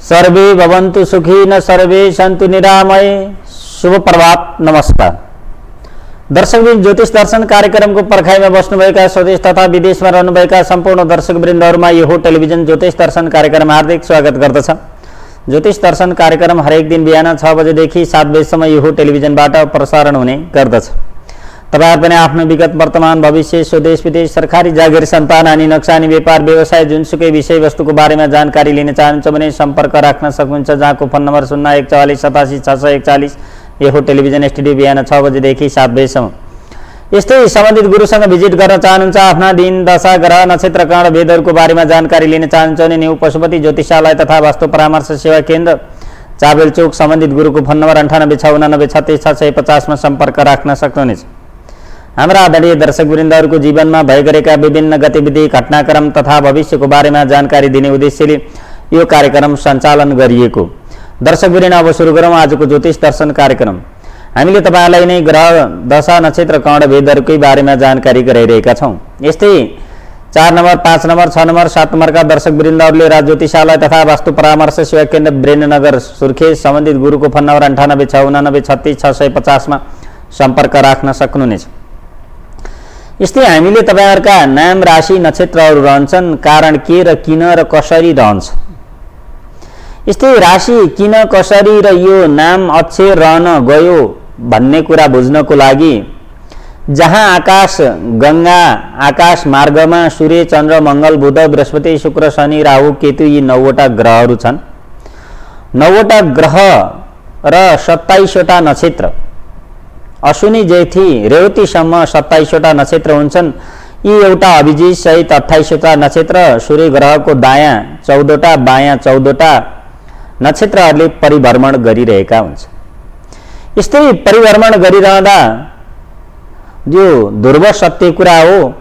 Survey भवन्तु सुखिनः survey Santu निरामय। शुभ प्रभात, नमस्कार। दर्शकवृन्द, ज्योतिष दर्शन कार्यक्रमको पर्खाइमा बस्नुभएका स्वदेश तथा विदेशमा रहनुभएका सम्पूर्ण दर्शकवृन्दहरूमा यो टेलिभिजन ज्योतिष दर्शन कार्यक्रम हार्दिक स्वागत गर्दछ। ज्योतिष दर्शन कार्यक्रम हरेक दिन बिहान 6 बजेदेखि 7 बजेसम्म यो टेलिभिजनबाट प्रसारण हुने गर्दछ। तपाईहरु पनि आफ्नो विगत, वर्तमान, भविष्य, स्वदेश विदेश, सरकारी जागिर, सन्तान हानि, नक्सानी, व्यापार, व्यवसाय, जुनसुकै विषयवस्तुको बारेमा जानकारी लिन चाहनुहुन्छ भने सम्पर्क राख्न सक्नुहुन्छ, जहाँको फोन नम्बर 0144 87 641। यो टेलिभिजन स्टुडियो बिहान 6 बजेदेखि 7 बजेसम्म। यस्तै सम्बन्धित गुरुसँग भिजिट गर्न चाहनुहुन्छ, आफ्ना दिन, दशा, ग्रह, नक्षत्र, कर्ण, भेदहरूको बारेमा जानकारी लिन चाहनुहुन्छ भने न्यू पशुपति ज्योतिषालय तथा वास्तु परामर्श सेवा केन्द्र, चाबेल चौक, सम्बन्धित गुरुको फोन नम्बर 98 689 36 650 मा सम्पर्क राख्न सक्नुहुनेछ। हाम्रा आदरणीय दर्शकवृन्दहरूको जीवनमा भइरहेका विभिन्न गतिविधि, घटनाक्रम तथा भविष्यको बारेमा जानकारी दिने उद्देश्यले यो कार्यक्रम सञ्चालन गरिएको। दर्शकवृन्द, अब सुरु गरौँ आजको ज्योतिष दर्शन कार्यक्रम। हामीले तपाईहरुलाई नै ग्रह, दशा, नक्षत्र, कर्ण, भेदहरूकै बारेमा जानकारी गराइरहेका छौँ। यस्तै 4 नम्बर, 5 नम्बर, 6 नम्बर, 7 नम्बरका दर्शकवृन्दहरूले राज ज्योतिषालय तथा वास्तु परामर्श सेवा केन्द्र, वीरेन्द्रनगर, सुर्खेत, सम्बन्धित गुरुको फोन नम्बर 98 689 36 650 मा सम्पर्क राख्न सक्नुहुनेछ। यस्तै हामीले तपाईहरुका नाम, राशि, नक्षत्रहरू रहन्छन्, कारण के र किन र कसरी रहन्छ। यस्तै राशि किन, कसरी र यो नाम अक्षर रहन गयो भन्ने कुरा बुझ्नको लागि जहाँ आकाश गंगा, आकाश मार्गमा सूर्य, चन्द्र, मंगल, बुध, बृहस्पति, शुक्र, शनि, राहु, केतु यी 9 वटा ग्रहहरू छन्। 9 वटा ग्रह र 27 वटा नक्षत्र, अश्विनी, जेठी, रेवतीसम्म 27 वटा नक्षत्र हुन्छन्। यी एउटा अभिजित सहित 28 वटा नक्षत्र, सूर्य ग्रहको दायाँ 14 वटा, बायाँ 14 वटा नक्षत्रहरूले परिभ्रमण गरिरहेका हुन्छ। यस्तै परिभ्रमण गरिरहँदा जो ध्रुव सत्य कुरा हो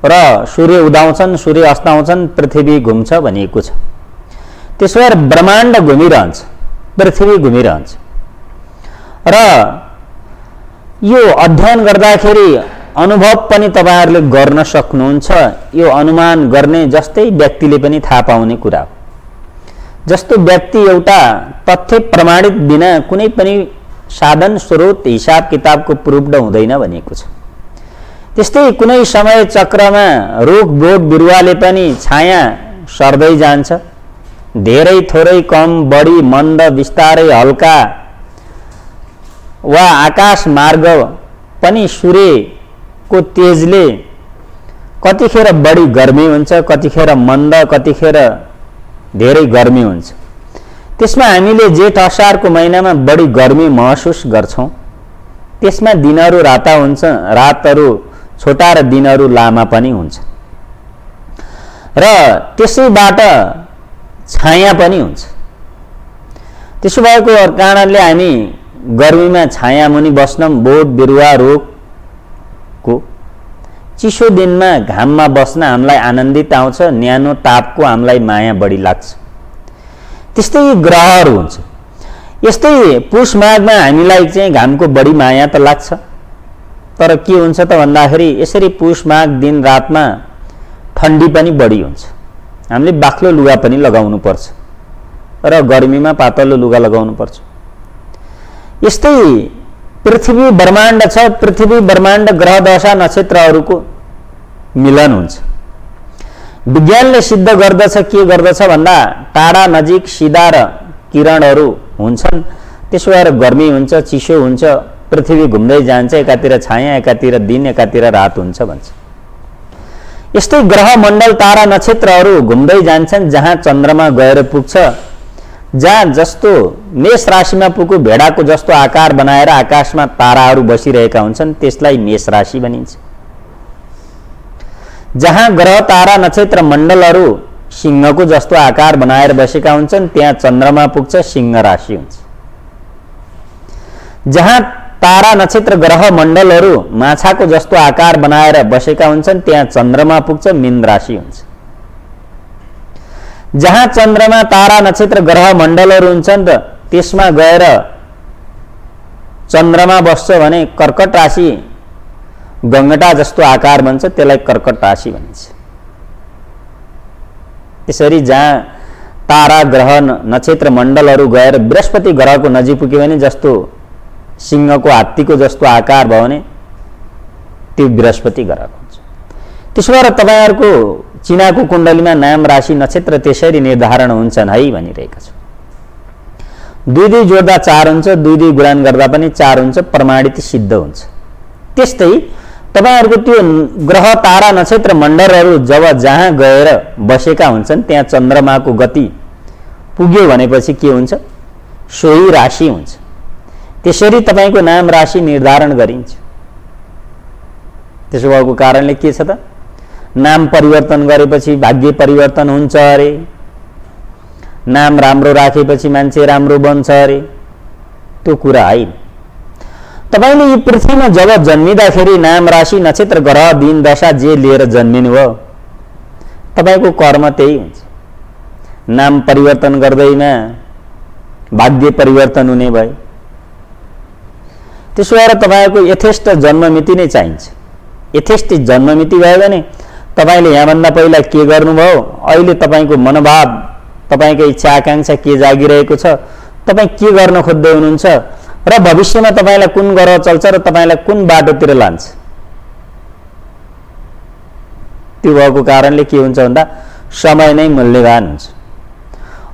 र सूर्य उदाउँछन्, सूर्य अस्ताउँछन्, पृथ्वी घुम्छ भनिएको छ। त्यसो भएर ब्रह्माण्ड घुमिरहन्छ, पृथ्वी घुमिरहन्छ र यो अध्ययन गर्दाखेरि अनुभव पनि तपाईहरुले गर्न सक्नुहुन्छ। यो अनुमान गर्ने जस्तै व्यक्तिले पनि थाहा पाउने कुरा हो। जस्तो व्यक्ति एउटा तथ्य प्रमाणित बिना कुनै पनि साधन, स्रोत, हिसाब किताबको प्रुफ्ड हुँदैन भनिएको छ। त्यस्तै कुनै समय चक्रमा रुख, बोट, बिरुवाले पनि छाया सर्दै जान्छ। धेरै, थोरै, कम, बढी, मन्द, बिस्तारै, हल्का वा आकाश मार्ग पनि सूर्यको तेजले कतिखेर बढी गर्मी हुन्छ, कतिखेर मन्द, कतिखेर धेरै गर्मी हुन्छ। त्यसमा हामीले जेठ असारको महिनामा बढी गर्मी महसुस गर्छौं। त्यसमा दिनहरू राता हुन्छ, रातहरू छोटा र दिनहरू लामा पनि हुन्छ र त्यसैबाट छाया पनि हुन्छ। त्यसो भएको कारणले हामी गर्मीमा छाया मुनि बस्न, बोट, बिरुवा, रुखको चिसो दिनमा घाममा बस्न हामीलाई आनन्दित आउँछ, न्यानो तापको हामीलाई माया बढी लाग्छ। त्यस्तै ग्रहहरू हुन्छ। यस्तै पुष माघमा हामीलाई चाहिँ घामको बढी माया त लाग्छ, तर के हुन्छ त भन्दाखेरि यसरी पुष माघ दिन रातमा ठण्डी पनि बढी हुन्छ। हामीले बाक्लो लुगा पनि लगाउनु पर्छ र गर्मीमा पातलो लुगा लगाउनु पर्छ। यस्तै पृथ्वी ब्रह्माण्ड छ। पृथ्वी ब्रह्माण्ड ग्रह, दशा, नक्षत्रहरूको मिलन हुन्छ। विज्ञानले सिद्ध गर्दछ, के गर्दछ भन्दा टाढा, नजिक, सिधा र किरणहरू हुन्छन्। त्यसो भएर गर्मी हुन्छ, चिसो हुन्छ, पृथ्वी घुम्दै जान्छ, एकातिर छाया, एकातिर दिन, एकातिर रात हुन्छ भन्छ। यस्तै ग्रह, मण्डल, तारा, नक्षत्रहरू घुम्दै जान्छन्। जहाँ चन्द्रमा गएर पुग्छ, जहाँ जस्तो मेष राशिमा पुग्यो, भेडाको जस्तो आकार बनाएर आकाशमा ताराहरू बसिरहेका हुन्छन्, त्यसलाई मेष राशि भनिन्छ। जहाँ ग्रह, तारा, नक्षत्र, मण्डलहरू सिंहको जस्तो आकार बनाएर बसेका हुन्छन्, त्यहाँ चन्द्रमा पुग्छ, सिंह राशि हुन्छ। जहाँ तारा, नक्षत्र, ग्रह, मण्डलहरू माछाको जस्तो आकार बनाएर बसेका हुन्छन्, त्यहाँ चन्द्रमा पुग्छ, मीन राशि हुन्छ। जहाँ चन्द्रमा, तारा, नक्षत्र, ग्रह, मण्डलहरू हुन्छन् र त्यसमा गएर चन्द्रमा बस्छ भने कर्कट राशि गंगटा जस्तो आकार बन्छ, त्यसलाई कर्कट राशि भनिन्छ। त्यसरी जहाँ तारा ग्रह नक्षत्र मण्डलहरू गएर बृहस्पति ग्रहको नजिक पुग्यो भने जस्तो सिंहको हात्तीको जस्तो आकार भयो भने त्यो बृहस्पति ग्रहको हुन्छ। त्यसो भएर तपाईहरुको चिनाको कुण्डलीमा नाम राशि नक्षत्र त्यसरी निर्धारण हुन्छन् है भनिरहेका छु। 2-2 जोड्दा 4 हुन्छ, 2-2 गुणन गर्दा पनि 4 हुन्छ, प्रमाणित सिद्ध हुन्छ। त्यस्तै तपाईहरुको त्यो ग्रह तारा नक्षत्र मण्डलहरू जब जहाँ गएर बसेका हुन्छन् त्यहाँ चन्द्रमाको गति पुग्यो भनेपछि के हुन्छ, सोही राशि हुन्छ। त्यसरी तपाईको नाम राशि निर्धारण गरिन्छ। त्यसो भएको कारणले के छ त, नाम परिवर्तन गरेपछि भाग्य परिवर्तन हुन्छ अरे, नाम राम्रो राखेपछि मान्छे राम्रो बन्छ अरे, त्यो कुरा होइन। तपाईले यो पृथ्वीमा जब जन्मिँदाखेरि नाम राशि नक्षत्र ग्रह दिन दशा जे लिएर जन्मिनु भयो तपाईको कर्म त्यही हुन्छ। नाम परिवर्तन गर्दैमा भाग्य परिवर्तन हुने भयो। त्यसो भएर तपाईको यथेष्ट जन्ममिति नै चाहिन्छ। यथेष्ट जन्ममिति भयो भने तपाईले यहाँभन्दा पहिला के गर्नुभयो, अहिले तपाईको मनोभाव तपाईको इच्छा आकांक्षा के जागिरहेको छ, तपाई के गर्न खोज्दै हुनुहुन्छ र भविष्यमा तपाईलाई कुन ग्रह चल्छ र तपाईलाई कुन बाटोतिर लान्छ, त्यो भएको कारणले के हुन्छ भन्दा समय नै मूल्यवान हुन्छ।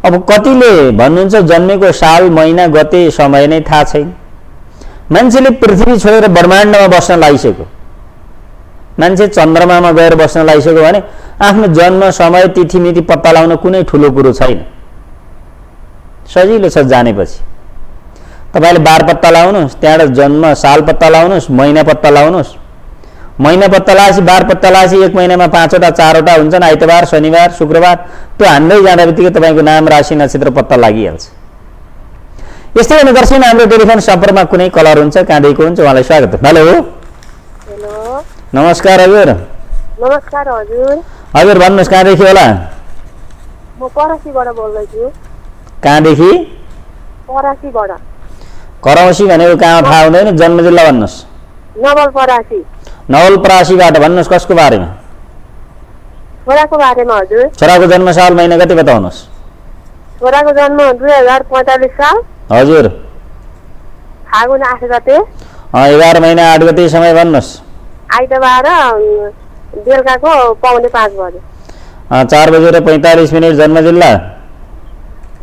अब कतिले भन्नुहुन्छ जन्मेको साल महिना गते समय नै थाहा छैन। मान्छेले पृथ्वी छोडेर ब्रह्माण्डमा बस्न लागिसक्यो, मान्छे चन्द्रमामा गएर बस्न लागिसक्यो भने आफ्नो जन्म समय तिथि मिति पत्ता लगाउन कुनै ठुलो कुरो छैन। सजिलो छ जानेपछि। तपाईले बार पत्ता लगाउनुस्, त्यहाँबाट जन्म साल पत्ता लगाउनुस्, महिना पत्ता लगाउनुस्। महिना पत्ता लगाएपछि बार पत्ता लगाएपछि 1 महिनामा 5वटा 4वटा हुन्छन्, आइतबार शनिबार शुक्रबार, त्यो हान्दै जाँदाबित्तिकै तपाईको नाम राशि नक्षत्र पत्ता लागिहाल्छ। यस्तै भने दर्शक हाम्रो टेलिफोन सम्पर्कमा कुनै कलर हुन्छ, कहाँदेखिको हुन्छ, उहाँलाई स्वागत। हेलो हेलो, नमस्कार हजुर। नमस्कार हजुर। हजुर भन्नुहोस् कहाँदेखि होला? म परासीबाट बोल्दैछु। कहाँदेखि? परासीबाट। करौसी भनेको कहाँ थाहा हुँदैन, जन्म जिल्ला भन्नुहोस्। नवलपरासी। नवलपरासीबाट भन्नुहोस्, कसको बारेमा? छोराको बारेमा हजुर। छोराको जन्म साल महिना कति बताउनुहोस्? छोराको जन्म 2045 साल हजुर। फागुन 8 गते। 11 महिना 8 गते समय भन्नुहोस्। आइतबार बेलुकाको 4:45 बजे। 4:45 जन्म जिल्ला?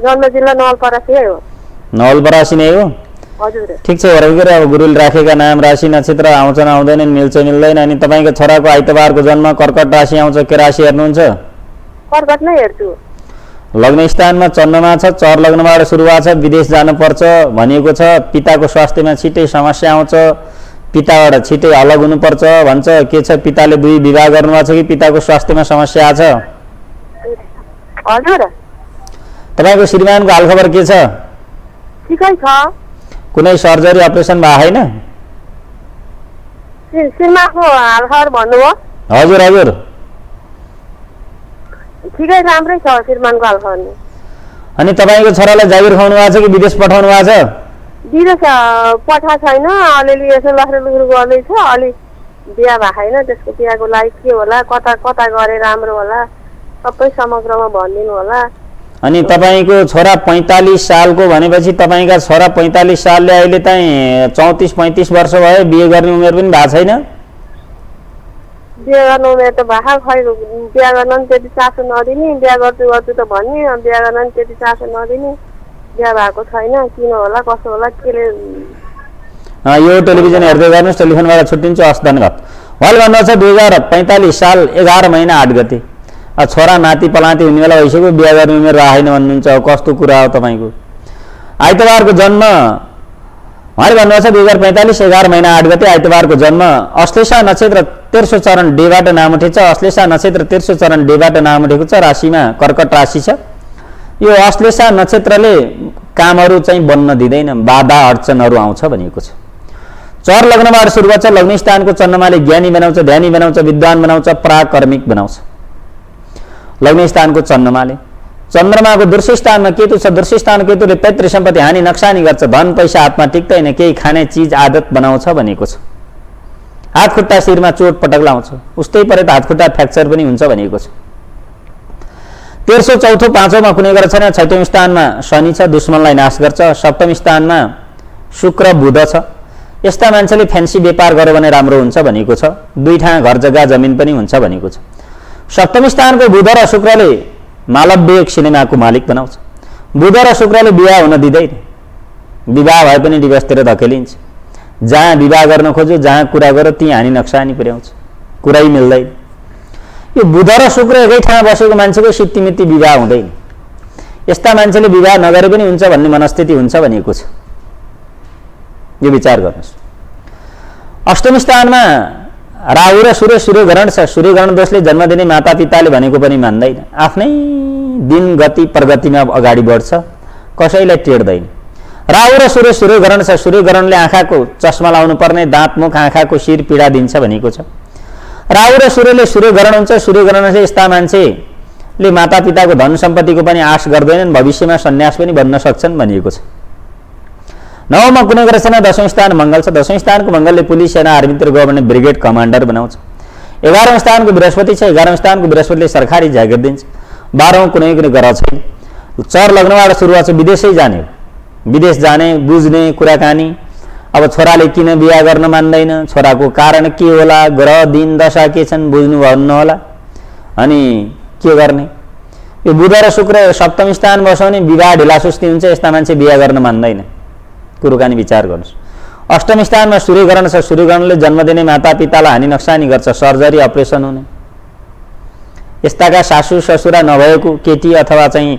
जन्म जिल्ला नवलपरासी हो। नवलपरासी नै हो? हजुर। ठिक छ। वरपर अब गुरुले राखेका नाम राशि नक्षत्र आउँछन् आउँदैनन्, मिल्छ मिल्दैन। अनि तपाईको छोराको आइतबारको जन्म कर्कट राशि आउँछ, के राशि हेर्नुहुन्छ? कर्कट नै हेर्छु। लग्न स्थानमा चन्द्रमा छ, चर लग्नबाट सुरुवात छ, विदेश जानुपर्छ भनिएको छ। पिताको स्वास्थ्यमा छिटै समस्या आउँछ, पिताबाट छिटै अलग हुनुपर्छ भन्छ। के छ, पिताले 2 विवाह गर्नुभएको छ कि पिताको स्वास्थ्यमा समस्या छ? हजुर। तपाईको श्रीमानको हालखबर के छ? ठिकै छ। कुनै सर्जरी अपरेसन भएको छैन? श्रीमानको हालखबर भन्नुभयो? हजुर हजुर। ठिकै राम्रै छ श्रीमानको हालखबर। अनि तपाईको छोरालाई जागिर खुवाउनु भएको छ कि विदेश पठाउनु भएको छ? विदेश पठा छैन, अलिअलि यसो लखरलुखर गर्दैछ। अलि बिहा भएको छैन, त्यसको बिहाको लागि के होला, कता कता गरे राम्रो होला, सबै समग्रमा भनिदिनु होला। अनि तपाईको छोरा 45 सालको भनेपछि तपाईका छोरा 45 सालले अहिले चाहिँ 34-35 वर्ष भयो, बिहे गर्ने उमेर पनि भएको छैन? बिहा गर्ने उमेर त भएको खै, बिहा गर्न पनि त्यति चासो नदिने, बिहा गर्छु गर्छु त भन्ने, बिहा गर्न पनि त्यति चासो नदिने, बिहा भएको छैन। किन होला, कसो होला, केले? यो टेलिभिजन हेर्दै गर्नुहोस्, टेलिफोनबाट छुट्टिन्छु। हस्, धन्यवाद। उहाँले भन्नुहुन्छ 2045 साल 11 महिना 8 गते छोरा नाति पलाती हुने बेला भइसक्यो, बिहा गर्ने उमेर रहेन भन्नुहुन्छ। कस्तो कुरा हो तपाईको? आइतबारको जन्म उहाँले भन्नुहुन्छ 2045 11 महिना 8 गते आइतबारको जन्म। अश्लेषा नक्षत्र तेर्सो चरण डेबाट नाम उठेछ। अश्लेषा नक्षत्र तेर्सो चरण डेबाट नाम उठेको छ। राशिमा कर्कट राशि छ। यो अश्लेषा नक्षत्रले कामहरू चाहिँ बन्न दिँदैन, बाधा अडचनहरू आउँछ भनिएको छ। चर लग्नबाट सुरुवात छ। लग्न स्थानको चन्द्रमाले ज्ञानी बनाउँछ, ध्यानी बनाउँछ, विद्वान बनाउँछ, पराक्रमिक बनाउँछ। लग्न स्थानको चन्द्रमाले, चन्द्रमाको दृश्य स्थानमा केतु छ। दृश्य स्थान केतुले पैतृक सम्पत्ति हानि नक्सानी गर्छ, धन पैसा हातमा टिक्दैन, केही खाने चिज आदत बनाउँछ भनिएको छ। हात खुट्टा शिरमा चोट पटक लाउँछ, उस्तै परे त हात खुट्टा फ्र्याक्चर पनि हुन्छ भनिएको छ। तेर्सो चौथो पाँचौँमा कुनै ग्रह छैन। छैटौँ स्थानमा शनि छ, दुश्मनलाई नाश गर्छ। सप्तम स्थानमा शुक्र बुध छ। यस्ता मान्छेले फ्यान्सी व्यापार गर्यो भने राम्रो हुन्छ भनेको छ। 2 ठाउँ घर जग्गा जमिन पनि हुन्छ भनेको छ। सप्तम स्थानको बुध र शुक्रले मालव्य सिनेमाको मालिक बनाउँछ। बुध र शुक्रले विवाह हुन दिँदैन। विवाह भए पनि डिभोर्सतिर धकेलिन्छ। जहाँ विवाह गर्न खोज्यो, जहाँ कुरा गर्यो त्यहीँ हानि नक्सानी पुर्याउँछ, कुरै मिल्दैन। यो बुध र शुक्र एकै ठाउँमा बसेको मान्छेको सित्तिमित्ति विवाह हुँदैन। यस्ता मान्छेले विवाह नगरे पनि हुन्छ भन्ने मनस्थिति हुन्छ भनेको छ। यो विचार गर्नुहोस्। अष्टम स्थानमा राहु र सूर्यग्रहण छ। सूर्यग्रहण दोषले जन्म दिने मातापिताले भनेको पनि मान्दैन। आफ्नै दिन गति प्रगतिमा अगाडि बढ्छ, कसैलाई टेर्दैन। राहु र सूर्यग्रहण छ। सूर्यग्रहणले आँखाको चस्मा लाउनु पर्ने, दाँत मुख आँखाको शिर पीडा दिन्छ भनेको छ। राहु र सूर्यले सूर्यग्रहण हुन्छ। सूर्यग्रहण चाहिँ यस्ता मान्छेले मातापिताको धन सम्पत्तिको पनि आश गर्दैनन्, भविष्यमा सन्यास पनि बन्न सक्छन् भनिएको छ। 9मा कुनै ग्रह छैन। 10औं स्थान मङ्गल छ। 10औं स्थानको मङ्गलले पुलिस, सेना, आर्मीतिर गभर्नमेन्ट ब्रिगेड कमान्डर बनाउँछ। 11औं स्थानको बृहस्पति छ। 11औं स्थानको बृहस्पतिले सरकारी जागिर दिन्छ। 12औं कुनै ग्रह छैन। चर लग्नबाट सुरुवात छ। विदेशै जाने, विदेश जाने, बुझ्ने कुराकानी। अब छोराले किन बिहा गर्न मान्दैन, छोराको कारण के होला, ग्रह दिन दशा के छन् बुझ्नु भन्नु होला, अनि के गर्ने। यो बुध र शुक्र सप्तम स्थान बसाउने विवाह ढिलासुस्ती हुन्छ। यस्ता मान्छे बिहा गर्न मान्दैन। कुराकानी विचार गर्नुहोस्। अष्टम स्थानमा सूर्यग्रहण छ। सूर्यग्रहणले जन्म दिने मातापितालाई हानि नक्सानी गर्छ, सर्जरी अपरेसन हुने। यस्ताका सासू ससुरा नभएको केटी अथवा चाहिँ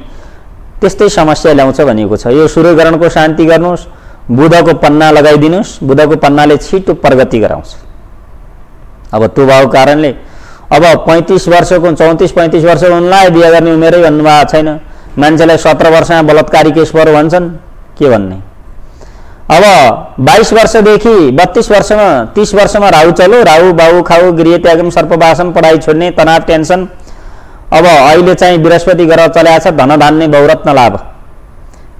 त्यस्तै समस्या ल्याउँछ भनेको छ। यो सूर्यग्रहणको शान्ति गर्नुहोस्। बुधको पन्ना लगाइदिनुहोस्। बुधको पन्नाले छिटो प्रगति गराउँछ। अब त्यो भएको कारणले अब 35 वर्षको 34-35 वर्षको उनलाई बिहा गर्ने उमेरै भन्नुभएको छैन। मान्छेलाई 17 वर्षमा बलात्कारी केस पऱ्यो भन्छन्, के भन्ने। अब 22 वर्षदेखि 32 वर्षमा 30 वर्षमा राहु चल्यो। राहु बाहु खाउ गृह त्यागम सर्पवासम, पढाइ छोड्ने, तनाव टेन्सन। अब अहिले चाहिँ बृहस्पति ग्रह चलेको छ। धन धान्ने बहुरत्न लाभ,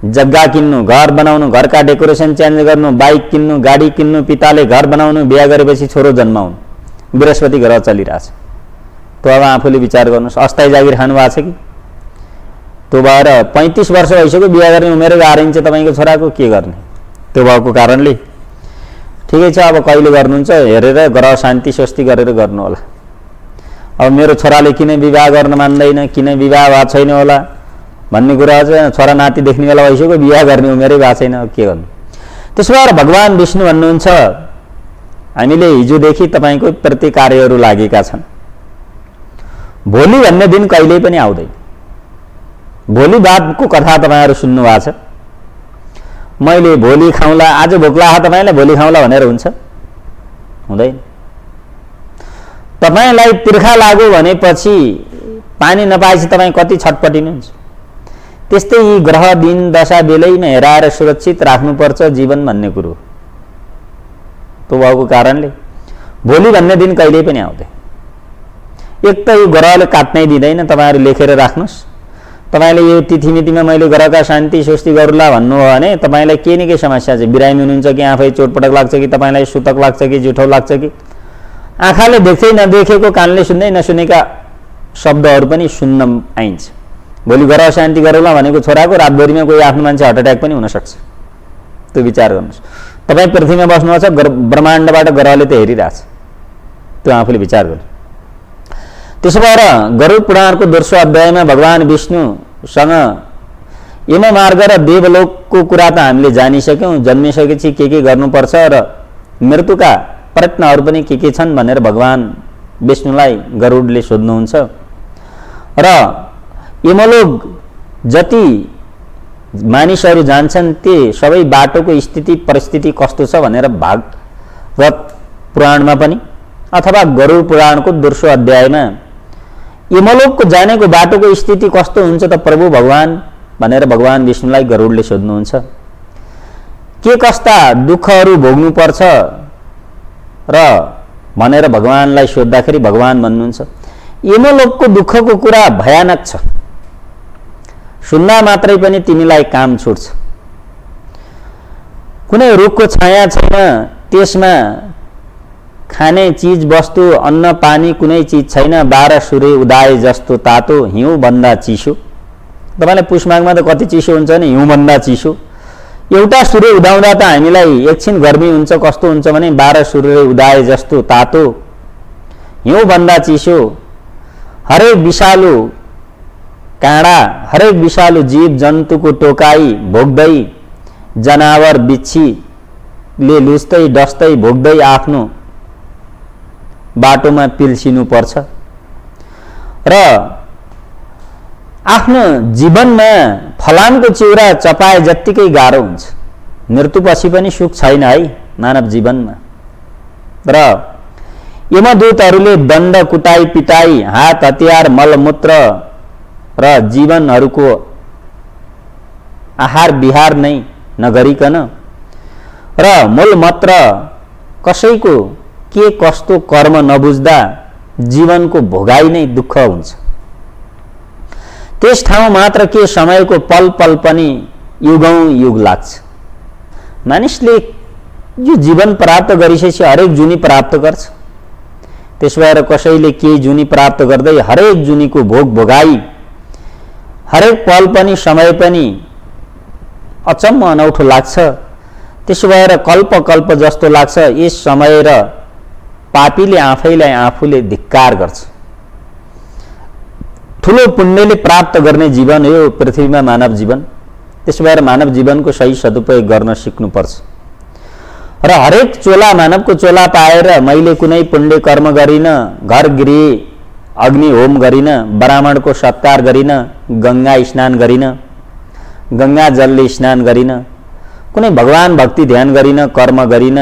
जग्गा किन्नु, घर बनाउनु, घरका डेकोरेसन चेन्ज गर्नु, बाइक किन्नु, गाडी किन्नु, पिताले घर बनाउनु, बिहा गरेपछि छोरो जन्माउनु। बृहस्पति ग्रह चलिरहेछ। त्यो अब आफूले विचार गर्नुहोस्। अस्थायी जागिर खानु भएको छ कि त्यो भएर 35 वर्ष भइसक्यो, बिहा गर्ने उमेरै गाह्रिन्छ तपाईँको छोराको, के गर्ने। त्यो भएको कारणले ठिकै छ। अब कहिले गर्नुहुन्छ हेरेर ग्रह शान्ति स्वस्ति गरेर गर्नु होला। अब मेरो छोराले किन विवाह गर्न मान्दैन, किन विवाह भएको छैन होला भन्ने कुरा चाहिँ छोरा नाति देख्ने बेला भइसक्यो, बिहा गर्ने उमेरै भएको छैन, के गर्नु। त्यसो भएर भगवान् विष्णु भन्नुहुन्छ, हामीले हिजोदेखि तपाईँको प्रति कार्यहरू लागेका छन्। भोलि भन्ने दिन कहिल्यै पनि आउँदैन। भोलि बादको कथा तपाईँहरू सुन्नु भएको छ। मैले भोलि खाउँला, आज भोक लाग्यो तपाईँलाई, भोलि खाउँला भनेर हुन्छ? हुँदैन। तपाईँलाई तिर्खा लाग्यो भनेपछि पानी नपाएपछि तपाईँ कति छटपटिनुहुन्छ। त्यस्तै यी ग्रह दिन दशा बेलैमा हेराएर सुरक्षित राख्नुपर्छ जीवन भन्ने कुरो। त्यो भएको कारणले भोलि भन्ने दिन कहिल्यै पनि आउँदैन। एक त यो ग्रहले काट्नै दिँदैन। तपाईँहरू लेखेर राख्नुहोस्। तपाईँले यो तिथिमितिमा मैले ग्रहका शान्ति स्वस्ति गरौँला भन्नुभयो भने तपाईँलाई केही न केही समस्या छ। बिरामी हुनुहुन्छ कि आफै चोटपटक लाग्छ कि तपाईँलाई सुतक लाग्छ कि जुठो लाग्छ कि आँखाले देख्दै नदेखेको कानले सुन्दै नसुनेका शब्दहरू पनि सुन्न आइन्छ। भोलि ग्रह शान्ति गरौँला भनेको छोराको रातभरिमा कोही आफ्नो मान्छे हार्ट एट्याक पनि हुनसक्छ। त्यो विचार गर्नुहोस्। तपाईँ पृथ्वीमा बस्नुहुन्छ, ब्रह्माण्डबाट ग्रहले त हेरिरहेछ। त्यो आफूले विचार गर्नु। त्यसो भएर गरुड पुराणको 10औं अध्यायमा भगवान् विष्णुसँग यम मार्ग र देवलोकको कुरा त हामीले जानिसक्यौँ। जन्मिसकेपछि के गर्नुपर्छ र मृत्युका प्रयत्नहरू पनि के छन् भनेर भगवान् विष्णुलाई गरुडले सोध्नुहुन्छ। र यमलोक जति मानिसहरू जान्छन् ती सबै बाटोको स्थिति परिस्थिति कस्तो छ भनेर भागवत पुराणमा पनि अथवा गरुड पुराणको 10औं अध्यायमा यमलोकको जानेको बाटोको स्थिति कस्तो हुन्छ त प्रभु भगवान् भनेर भगवान् विष्णुलाई गरुडले सोध्नुहुन्छ। के कस्ता दुःखहरू भोग्नुपर्छ र भनेर भगवान्लाई सोद्धाखेरि भगवान् भन्नुहुन्छ यमलोकको दुःखको कुरा भयानक छ। सुन्दा मात्रै पनि तिमीलाई काम छुट्छ। कुनै रुखको छाया छैन, त्यसमा खाने चीज वस्तु अन्न पानी कुनै चीज छैन, 12 सूर्य उदाए जस्तो तातो, हिउँ भन्दा चिसो। तपाईलाई पुष माघमा त कति चिसो हुन्छ नि, हिउँ भन्दा चिसो। एउटा सूर्य उदाउँदा त हामीलाई एकछिन गर्मी हुन्छ, कस्तो हुन्छ भने 12 सूर्य उदाए जस्तो तातो, हिउँ भन्दा चिसो। हरेक विषालु काँडा, हरेक विषालु जीव जन्तुको टोकाई भोग्दै, जनावर बिच्छीले लुस्दै डस्दै भोग्दै आफ्नो बाटोमा पिल्सिनु पर्छ। र आफ्नो जीवनमा फलामको चिउरा चपाए जत्तिकै गाह्रो हुन्छ। मृत्युपछि पनि सुख छैन है मानव जीवनमा। र यमदूतहरूले दण्ड कुटाई पिटाई, हात हतियार मलमूत्र र जीवनहरूको आहार विहार नै नगरिकन र मूलमात्र कसैको के कस्तो कर्म नबुझ्दा जीवनको भोगाई नै दुःख हुन्छ। त्यस ठाउँ मात्र के समयको पल पल पनि युगौं युग लाग्छ। मानिसले यो जीवन प्राप्त गरिसकेपछि हरेक जुनी प्राप्त गर्छ। त्यसो भएर कसैले केही जुनी प्राप्त गर्दै हरेक जुनीको भोग भोगाई, हरेक पल पनि समय पनि अचम्म अनौठो लाग्छ। त्यसो भएर कल्प कल्प जस्तो लाग्छ। यस समय र पापीले आफैलाई आफूले धिक्कार गर्छ। ठुलो पुण्यले प्राप्त गर्ने जीवन हो पृथ्वीमा मानव जीवन। त्यसो भएर मानव जीवनको सही सदुपयोग गर्न सिक्नुपर्छ। र हरेक चोला मानवको चोला पाएर मैले कुनै पुण्य कर्म गरिन, घर गृह अग्नि होम गरिन, ब्राह्मणको सत्कार गरिन, गंगा स्नान गरिन, गंगा जलले स्नान गरिन, कुनै भगवान भक्ति ध्यान गरिन, कर्म गरिन,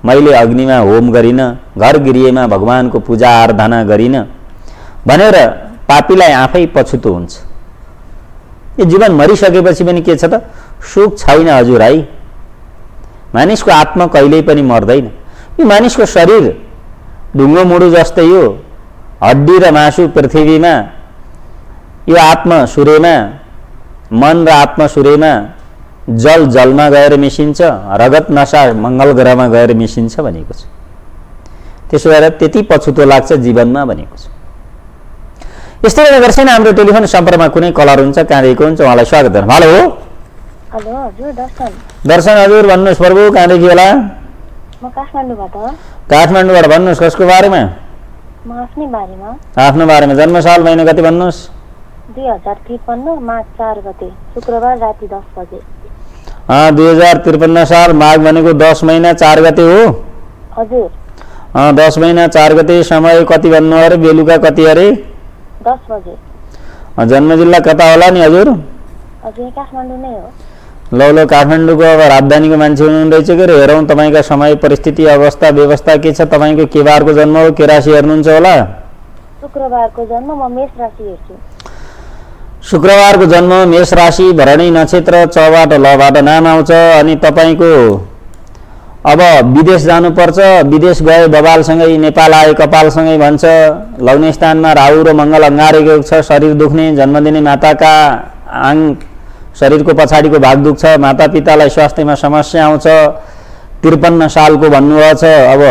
मैले अग्निमा होम गरिन, घर गृहमा भगवानको पूजा आराधना गरिन भनेर पापीलाई आफै पछुतो हुन्छ। यो जीवन मरिसकेपछि पनि के छ त? सुख छैन हजुर है। मानिसको आत्मा कहिल्यै पनि मर्दैन। यो मानिसको शरीर ढुङ्गो मुडु जस्तै हो, हड्डी र मासु पृथ्वीमा, यो आत्मा सूर्यमा, मन र आत्मा सूर्यमा, जल जलमा गएर मिसिन्छ, रगत नसा मंगल ग्रहमा गएर मिसिन्छ भनेको छ। त्यसो भएर त्यति पछुतो लाग्छ जीवनमा भनेको छ। यस्तै गर्छन् हाम्रो टेलिफोन सम्पर्कमा कुनै कलर हुन्छ, कहाँदेखि हुन्छ, उहाँलाई स्वागत गर्नु। हेलो हेलो हजुर दर्शन। दर्शन हजुर भन्नुहोस् प्रभु, कहाँदेखि होला? म काठमाडौँबाट। काठमाडौँबाट भन्नुहोस्, कसको बारेमा? म आफ्नै बारेमा। आफ्नो बारेमा। जन्मसाल महिना कति भन्नुहोस्? 2053 माघ 4 गते शुक्रबार राति 10 बजे। 2053 साल माघ भनेको 10 महिना 4 गते हो? हजुर। 10 महिना 4 गते। समय कति भन्नु अरे? बेलुका कति अरे? 10 बजे। जन्म जिल्ला कता होला नि हजुर? हजुर काठमाडौँ नै हो। ल काठमाडौँको अब राजधानीको मान्छे हुनुहुन्छ के रे? हेरौँ तपाईँका समय परिस्थिति अवस्था व्यवस्था के छ। तपाईँको के बारको जन्म हो? के राशि हेर्नुहुन्छ होला? शुक्रबारको जन्म। म मेष राशि हेर्छु। शुक्रबारको जन्म, मेष राशि, भरणी नक्षत्र, चबाट लबाट नाम आउँछ। अनि तपाईँको अब विदेश जानुपर्छ। विदेश गए बबालसँगै, नेपाल आए कपालसँगै भन्छ। लग्न स्थानमा राहु र मङ्गल अङ्गारेको छ। शरीर दुख्ने, जन्मदिने माताका शरीरको पछाडिको भाग दुख्छ। मातापितालाई स्वास्थ्यमा समस्या आउँछ। 53 सालको भन्नुभएको छ। अब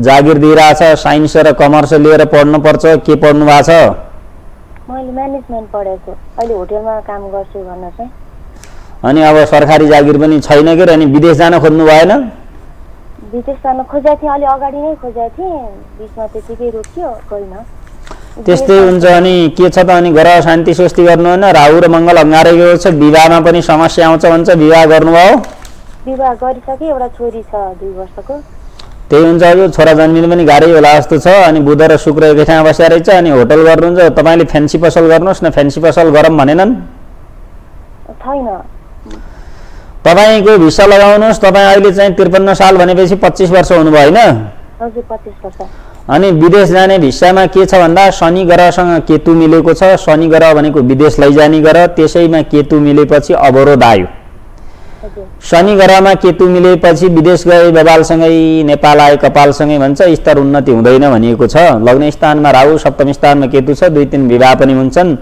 जागिर दिइरहेछ। साइन्स र कमर्स लिएर पढ्नुपर्छ। के पढ्नु भएको छ? मैले म्यानेजमेन्ट पढेको। अहिले होटलमा काम गर्छु भन्न चाहिँ। अनि अब सरकारी जागिर पनि छैन के? अनि विदेश जान खोज्नु भएन? विदेश जान खोजेको थिएँ, अलि अगाडि नै खोजेको थिएँ, बिचमा त्यतिकै रोकियो, गइनँ। त्यस्तै हुन्छ। अनि के छ त? अनि ग्रह शान्ति स्वस्ति गर्नु होइन? राहु र मङ्गल अङ्गारेको छ। विवाहमा पनि समस्या आउँछ भन्छ। विवाह गर्नुभयो? विवाह गरिसकेँ, एउटा छोरी छ 2 वर्षको। त्यही हुन्छ। यो छोरा जन्मिनु पनि गाह्रै होला जस्तो छ। अनि बुध र शुक्र एकै ठाउँमा बसेर रहेछ। अनि होटल गर्नुहुन्छ। तपाईँले फ्यान्सी पसल गर्नुहोस् न। फ्यान्सी पसल गरौँ भनेनन्? छैन। तपाईँको भिसा लगाउनुहोस्। तपाईँ अहिले चाहिँ 53 साल भनेपछि 25 वर्ष हुनुभयो होइन? हजुर 25 वर्ष। अनि विदेश जाने भिसामा के छ भन्दा शनि ग्रहसँग केतु मिलेको छ। शनि ग्रह भनेको विदेश लैजाने ग्रह, त्यसैमा केतु मिलेपछि अवरोध आयो। शनि ग्रहमा केतु मिलेपछि विदेश गए बबालसँगै, नेपाल आए कपालसँगै भन्छ। स्तर उन्नति हुँदैन भनिएको छ। लग्न स्थानमा राहु, सप्तम स्थानमा केतु छ। 2-3 विवाह पनि हुन्छन्।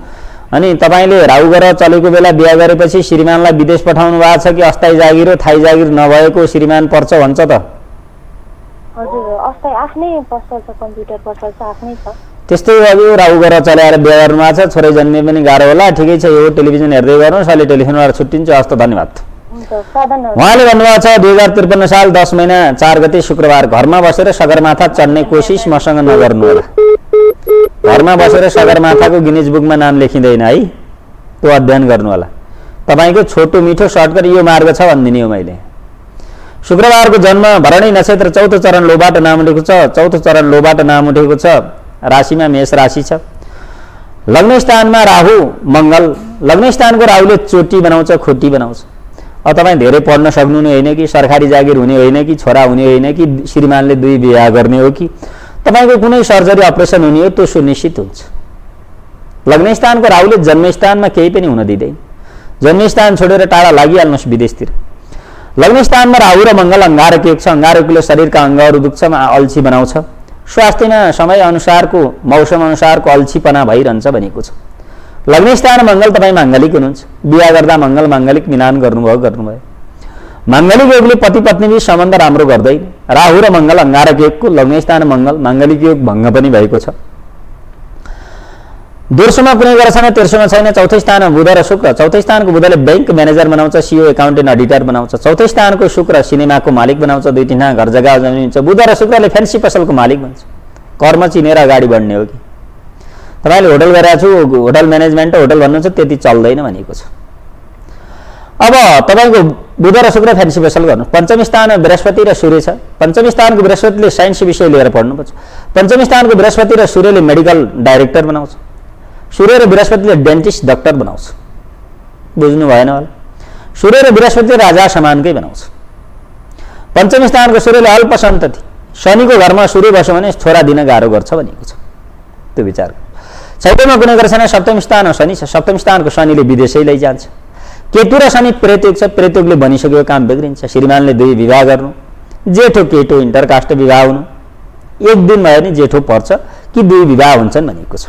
अनि तपाईँले राहु ग्रह चलेको बेला बिहा गरेपछि श्रीमानलाई विदेश पठाउनु भएको छ कि अस्थायी जागिर हो? थाई जागिर नभएको श्रीमान पर्छ भन्छ त? हजुर अस्थायी आफ्नै पसल छ, कम्प्युटर पसल छ, आफ्नै छ। त्यस्तै अब यो राहु ग्रह चलाएर बिहा गर्नुभएको छ, छोरै जन्मे पनि गाह्रो होला। ठिकै छ, यो टेलिभिजन हेर्दै गर्नुहोस्। अहिले टेलिफोनबाट छुट्टिन्छ। हस्त, धन्यवाद। हुन्छ, साधनहरू उहाँले भन्नुभएको छ 2053 साल 10 महिना 4 गते शुक्रबार घरमा बसेर सगरमाथा चढ्ने कोसिस मसँग नगर्नु होला। घरमा बसेर सगरमाथाको गिनिज बुकमा नाम लेखिँदैन है, त्यो अध्ययन गर्नु होला। तपाईँको छोटो मिठो सर्टकट यो मार्ग छ भनिदिने हो मैले। शुक्रबारको जन्म भरणी नक्षत्र चौथो चरण लोबाट नाम उठेको छ। चौथो चरण लोबाट नाम उठेको छ। राशिमा मेष राशि छ। लग्न स्थानमा राहु मङ्गल। लग्न स्थानको राहुले चोटी बनाउँछ, खोटी बनाउँछ। अब तपाईँ धेरै पढ्न सक्नु होइन कि, सरकारी जागिर हुने होइन कि, छोरा हुने होइन कि, श्रीमानले 2 विवाह गर्ने हो कि, तपाईँको कुनै सर्जरी अपरेसन हुने हो, त्यो सुनिश्चित हुन्छ। लग्न स्थानको राहुले जन्मस्थानमा केही पनि हुन दिँदैन। जन्मस्थान छोडेर टाढा लागिहाल्नुहोस् विदेशतिर। लग्न स्थानमा राहु र मङ्गल अङ्गारक योग छ। अङ्गारकले शरीरका अङ्गहरू दुख्छ, अल्छी बनाउँछ। स्वास्थ्यमा समय अनुसारको, मौसम अनुसारको अल्छीपना भइरहन्छ भनेको छ। लग्न स्थान मङ्गल तपाईँ माङ्गलिक हुनुहुन्छ। बिहा गर्दा मङ्गल माङ्गलिक मिलान गर्नुभयो। माङ्गलिक योगले पति पत्नी बीच सम्बन्ध राम्रो गर्दैन। राहु र मङ्गल अङ्गारक योगको लग्न स्थान मङ्गल माङ्गलिक योग भङ्ग पनि भएको छ। दोस्रोमा कुनै ग्रह छैन, तेस्रोमा छैन। चौथो स्थानमा बुध र शुक्र। चौथो स्थानको बुधले बैंक म्यानेजर बनाउँछ, सीओ एकाउन्टेन्ट अडिटर बनाउँछ। चौथो स्थानको शुक्र सिनेमाको मालिक बनाउँछ, 2-3 घर जग्गा जमिन हुन्छ। बुध र शुक्रले फ्यान्सी पसलको मालिक बन्छ। कर्म चिनेर अगाडि बढ्ने हो कि। तपाईँले होटल गरेको छु, होटल म्यानेजमेन्ट होटल भन्नुहुन्छ, त्यति चल्दैन भनेको छ। अब तपाईँको बुध र शुक्र फ्यान्सी पसल गर्नु। पञ्चम स्थानमा बृहस्पति र सूर्य छ। पञ्चम स्थानको बृहस्पतिले साइन्स विषय लिएर पढ्नुपर्छ। पञ्चम स्थानको बृहस्पति र सूर्यले मेडिकल डाइरेक्टर बनाउँछ। सूर्य र बृहस्पतिले डेन्टिस्ट डाक्टर बनाउँछ। बुझ्नु भएन होला। सूर्य र बृहस्पति राजा समानकै बनाउँछ। पञ्चम स्थानको सूर्यले अल्प सन्तति। शनिको घरमा सूर्य बस्यो भने छोरा दिन गाह्रो गर्छ भनेको छ। त्यो विचार। छैटौँमा कुनै ग्रह छैन, सप्तम स्थानमा शनि छ। सप्तम स्थानको शनिले विदेशै लैजान्छ। केतु र शनि प्रेतयोग छ। प्रेतयोगले बनिसकेको काम बिग्रिन्छ। श्रीमानले 2 विवाह गर्नु, जेठो केटो इन्टरकास्ट विवाह हुनु, 1 दिन भयो भने जेठो पर्छ कि 2 विवाह हुन्छन् भनेको छ।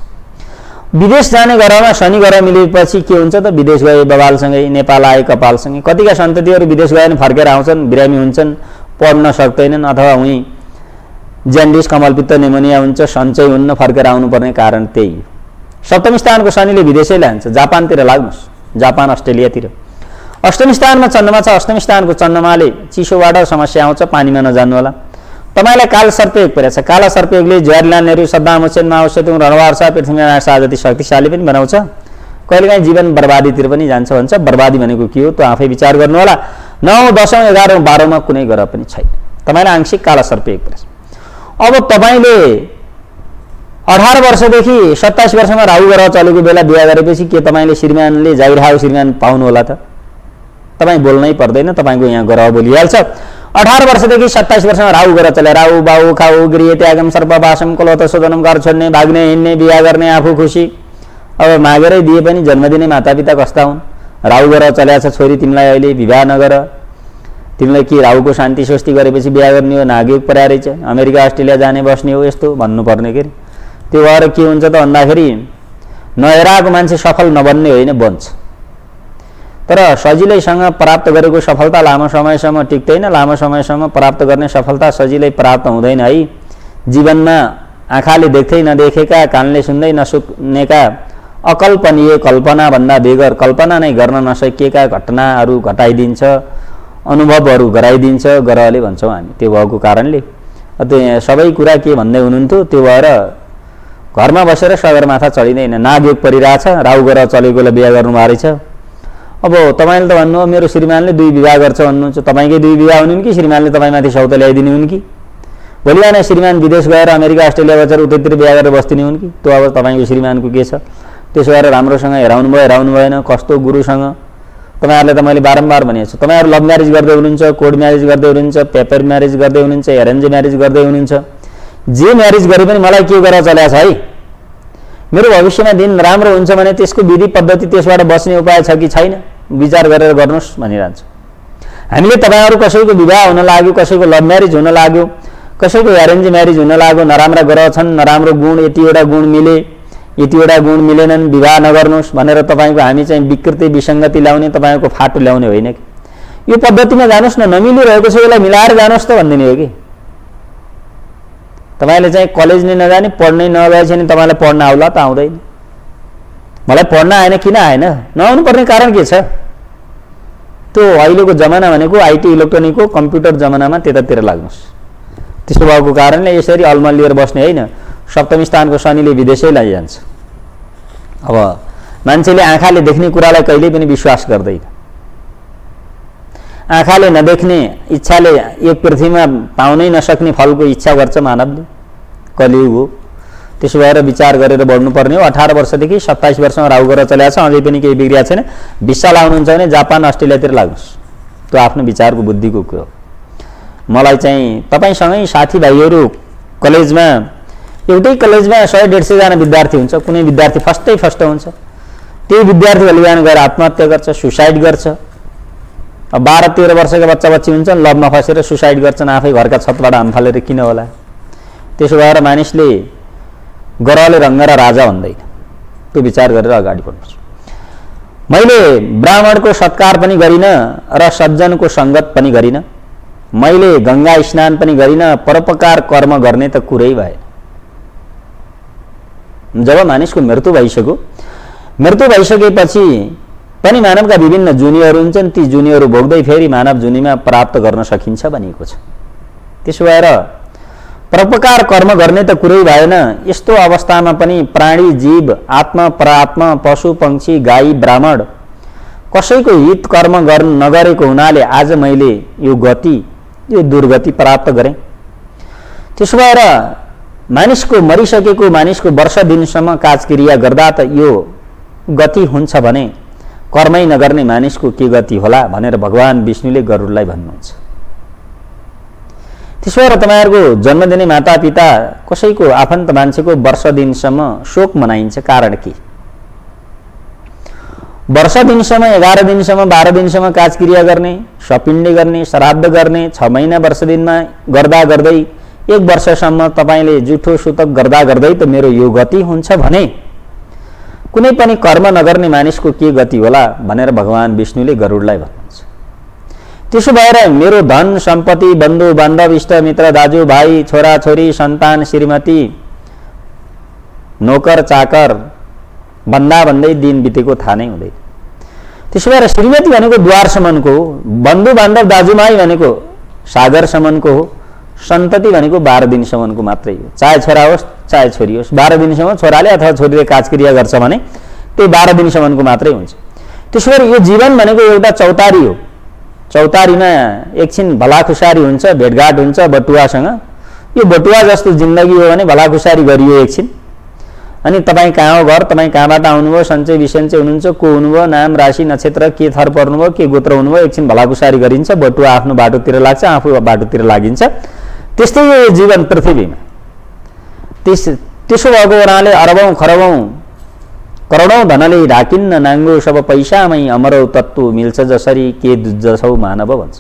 विदेश जाने ग्रहमा शनि ग्रह मिलेपछि के हुन्छ त, विदेश गए बबालसँगै, नेपाल आए कपालसँगै। कतिका सन्ततिहरू विदेश गए भने फर्केर आउँछन्, बिरामी हुन्छन्, पढ्न सक्दैनन्, अथवा उहीँ ज्यान्डिस कमलपित्त निमोनिया हुन्छ, सन्चै हुन्न, फर्केर आउनुपर्ने कारण त्यही हो। सप्तम स्थानको शनिले विदेशै लान्छ। जापानतिर लाग्नुहोस्, जापान अस्ट्रेलियातिर। अष्टम स्थानमा चन्द्रमा छ। अष्टम स्थानको चन्द्रमाले चिसोबाट समस्या आउँछ, पानीमा नजानु होला। तपाईँलाई काल सर्पयोग परेको छ। काला सर्पयोगले जवाहरलाल नेहरू, सद्दाम हुसेन, माओ सेतुङ, रणबहादुर शाह, पृथ्वीनारायण शाह जति शक्तिशाली पनि बनाउँछ। कहिलेकाहीँ जीवन बर्बादीतिर पनि जान्छ भन्छ। बर्बादी भनेको के हो त्यो आफै विचार गर्नु होला। 9, 10, 11, 12मा कुनै ग्रह पनि छैन। तपाईँलाई आंशिक काला सर्पयोग परेछ। अब तपाईँले 18 वर्षदेखि 27 वर्षमा राहु ग्रह चलेको बेला बिहा गरेपछि के तपाईँले श्रीमानले जागिरहाउ श्रीमान पाउनु होला त? तपाईँ बोल्नै पर्दैन, तपाईँको यहाँ ग्रह बोलिहाल्छ। 18 वर्षदेखि 27 वर्षमा राहु ग्रह चले। राहु बाउ खाउ गृह त्यागम सर्पवासम कलौत शोधनम, घर छोड्ने, भाग्ने, हिँड्ने, बिहा गर्ने, आफू खुसी। अब मागेरै दिए पनि जन्म दिने मातापिता कस्ता हुन्? राहु ग्रह चलेको छ, छोरी तिमीलाई अहिले विवाह नगर, तिमीलाई के राहुको शान्ति स्वस्ति गरेपछि बिहा गर्ने हो, नागयोग परेको रहेछ, अमेरिका अस्ट्रेलिया जाने बस्ने हो, यस्तो भन्नुपर्ने के अरे। त्यो भएर के हुन्छ त भन्दाखेरि नहेराएको मान्छे सफल नबन्ने होइन, बन्छ। तर सजिलैसँग प्राप्त गरेको सफलता लामो समयसम्म टिक्दैन। लामो समयसम्म प्राप्त गर्ने सफलता सजिलै प्राप्त हुँदैन है। जीवनमा आँखाले देख्दै नदेखेका, कानले सुन्दै नसुनेका, अकल्पनीय कल्पनाभन्दा बेगर कल्पना नै गर्न नसकिएका घटनाहरू घटाइदिन्छ, अनुभवहरू गराइदिन्छ ग्रहले भन्छौँ हामी। त्यो भएको कारणले त्यो सबै कुरा के भन्दै हुनुहुन्थ्यो, त्यो भएर घरमा बसेर सगरमाथा चढिँदैन। नागयोग परिरहेछ, राहु ग्रह चलेकोले बिहा गर्नुभएको रहेछ। अब तपाईँले त भन्नु मेरो श्रीमानले 2 विवाह गर्छ भन्नुहुन्छ, तपाईँकै 2 विवाह हुन् कि श्रीमानले तपाईँमाथि सौत ल्याइदिनु हुन् कि? भोलि बिहान श्रीमान विदेश गएर अमेरिका अस्ट्रेलिया बसेर उतैतिर बिहा गरेर बस्दिने हुन् कि? त्यो अब तपाईँको श्रीमानको के छ? त्यसो गरेर राम्रोसँग हेराउनु भयो, हेराउनु भएन, कस्तो गुरुसँग? तपाईँहरूले त मैले बारम्बार भनेको छु, तपाईँहरू लभ म्यारेज गर्दै हुनुहुन्छ, कोर्ट म्यारेज गर्दै हुनुहुन्छ, पेपर म्यारेज गर्दै हुनुहुन्छ, एरेन्ज म्यारेज गर्दै हुनुहुन्छ। जे म्यारेज गरे पनि मलाई के गरेर चलेको छ है, मेरो भविष्यमा दिन राम्रो हुन्छ भने त्यसको विधि पद्धति, त्यसबाट बस्ने उपाय छ कि छैन, विचार गरेर गर्नुहोस् भनिरहन्छ। हामीले तपाईँहरू कसैको विवाह हुन लाग्यो, कसैको लभ म्यारेज हुन लाग्यो, कसैको एरेन्ज म्यारेज हुन लाग्यो, नराम्रा ग्रह छन्, नराम्रो गुण, यतिवटा गुण मिले, यतिवटा गुण मिलेनन्, विवाह नगर्नुहोस् भनेर तपाईँको हामी चाहिँ विकृति विसङ्गति ल्याउने, तपाईँको फाटो ल्याउने होइन कि? यो पद्धतिमा जानुहोस् न, नमिलिरहेको छ यसलाई मिलाएर जानुहोस् त भनिदिने हो कि? तपाईँले चाहिँ कलेज नै नजाने पढ्नै नभएछ नि तपाईँलाई पढ्न आउला त आउँदैन। मलाई पढ्न आएन किन आएन, नआउनु पर्ने कारण के छ? त्यो अहिलेको जमाना भनेको आइटी इलेक्ट्रोनिकको कम्प्युटर जमानामा त्यतातिर लाग्नुहोस्। त्यसो भएको कारणले यसरी अल्मलिएर बस्ने होइन। सप्तम स्थानको शनिले विदेशै लैजान्छ। अब मान्छेले आँखाले देख्ने कुरालाई कहिल्यै पनि विश्वास गर्दैन। आँखाले नदेख्ने इच्छाले यो पृथ्वीमा पाउनै नसक्ने फलको इच्छा गर्छ मानवले। कलियुग हो, त्यसो भएर विचार गरेर बढ्नुपर्ने हो। 18 वर्षदेखि 27 वर्षमा राहु ग्रह चलेको छ, अझै पनि केही बिग्रिएको छैन। भिसा लाउनुहुन्छ भने जापान अस्ट्रेलियातिर लाग्नुहोस्, त्यो आफ्नो विचारको बुद्धिको कुरो हो। मलाई चाहिँ तपाईँसँगै साथीभाइहरू कलेजमा एउटै कलेजमा 100-150 जना विद्यार्थी हुन्छ, कुनै विद्यार्थी फर्स्ट हुन्छ, त्यही विद्यार्थीहरूले बिहान गएर आत्महत्या गर्छ, सुसाइड गर्छ। अब 12-13 वर्षका बच्चा बच्ची हुन्छन्, लभमा फसेर सुसाइड गर्छन्, आफै घरका छतबाट हामफालेर किन होला? त्यसो भएर मानिसले ग्रहले रङ्ग र राजा भन्दैन, त्यो विचार गरेर अगाडि बढ्नुपर्छ। मैले ब्राह्मणको सत्कार पनि गरिनँ र सज्जनको सङ्गत पनि गरिनँ। मैले गङ्गा स्नान पनि गरिनँ, परोपकार कर्म गर्ने त कुरै भएन। जब मानिसको मृत्यु भइसकेपछि पनि मानवका विभिन्न जुनीहरू हुन्छन्, ती जुनीहरू भोग्दै फेरि मानव जुनीमा प्राप्त गर्न सकिन्छ भनिएको छ। त्यसो भएर परोपकार कर्म गर्ने त कुरै भएन। यस्तो अवस्थामा पनि प्राणी जीव आत्मा परात्मा पशु पक्षी गाई ब्राह्मण कसैको हित कर्म नगरेको हुनाले आज मैले यो दुर्गति प्राप्त गरेँ। त्यसो भएर मानिसको मरिसकेको मानिसको वर्ष दिनसम्म काजक्रिया गर्दा त यो गति हुन्छ भने कर्मै नगर्ने मानिसको के गति होला भनेर भगवान विष्णुले गरुडलाई भन्नुहुन्छ। त्यसो भएर तपाईँहरूको जन्म दिने मातापिता कसैको आफन्त मान्छेको वर्ष दिनसम्म शोक मनाइन्छ। कारण के? वर्ष दिनसम्म 11 दिनसम्म 12 दिनसम्म काजक्रिया गर्ने, सपिण्ड गर्ने, श्राद्ध गर्ने, 6 महिना वर्ष दिनमा गर्दा गर्दै 1 वर्षसम्म तपाईँले जुठो सुतक गर्दा गर्दै त मेरो यो गति हुन्छ भने कुनै पनि कर्म नगर्ने मानिसको के गति होला भनेर भगवान विष्णुले गरुडलाई भन्नुहुन्छ। त्यसो भएर मेरो धन सम्पत्ति बन्धु बान्धव इष्ट मित्र दाजु भाइ छोरा छोरी सन्तान श्रीमती नोकर चाकर भन्दा भन्दै दिन बितेको थाहा नै हुँदैन। त्यसो भएर श्रीमती भनेको द्वारसम्मको हो, बन्धु बान्धव दाजुभाइ भनेको सागरसम्मको हो, सन्तति भनेको 12 दिनसम्मको मात्रै हो। चाहे छोरा होस् चाहे छोरी होस्, 12 दिनसम्म छोराले अथवा छोरीले काजक्रिया गर्छ भने त्यही 12 दिनसम्मको मात्रै हुन्छ। त्यसो भएर यो जीवन भनेको एउटा चौतारी हो। चौतारीमा एकछिन भलाखुसारी हुन्छ, भेटघाट हुन्छ बटुवासँग। यो बटुवा जस्तो जिन्दगी हो भने भलाखुसारी गरियो एकछिन, अनि तपाईँ कहाँ हो घर, तपाईँ कहाँबाट आउनुभयो, सन्चै बिसन्चै हुनुहुन्छ, को हुनुभयो, नाम राशि नक्षत्र के थर पर्नुभयो, के गोत्र हुनुभयो, एकछिन भलाखुसारी गरिन्छ, बटुवा आफ्नो बाटोतिर लाग्छ, आफू बाटोतिर लागिन्छ। त्यस्तै यो जीवन पृथ्वीमा। त्यसो भएको हुनाले अरबौं खरबौं करोडौं धनले ढाकिन्न नाङ्गो सब पैसामै अमरौ तत्त्व मिल्छ जसरी के जसौ मानव भन्छ।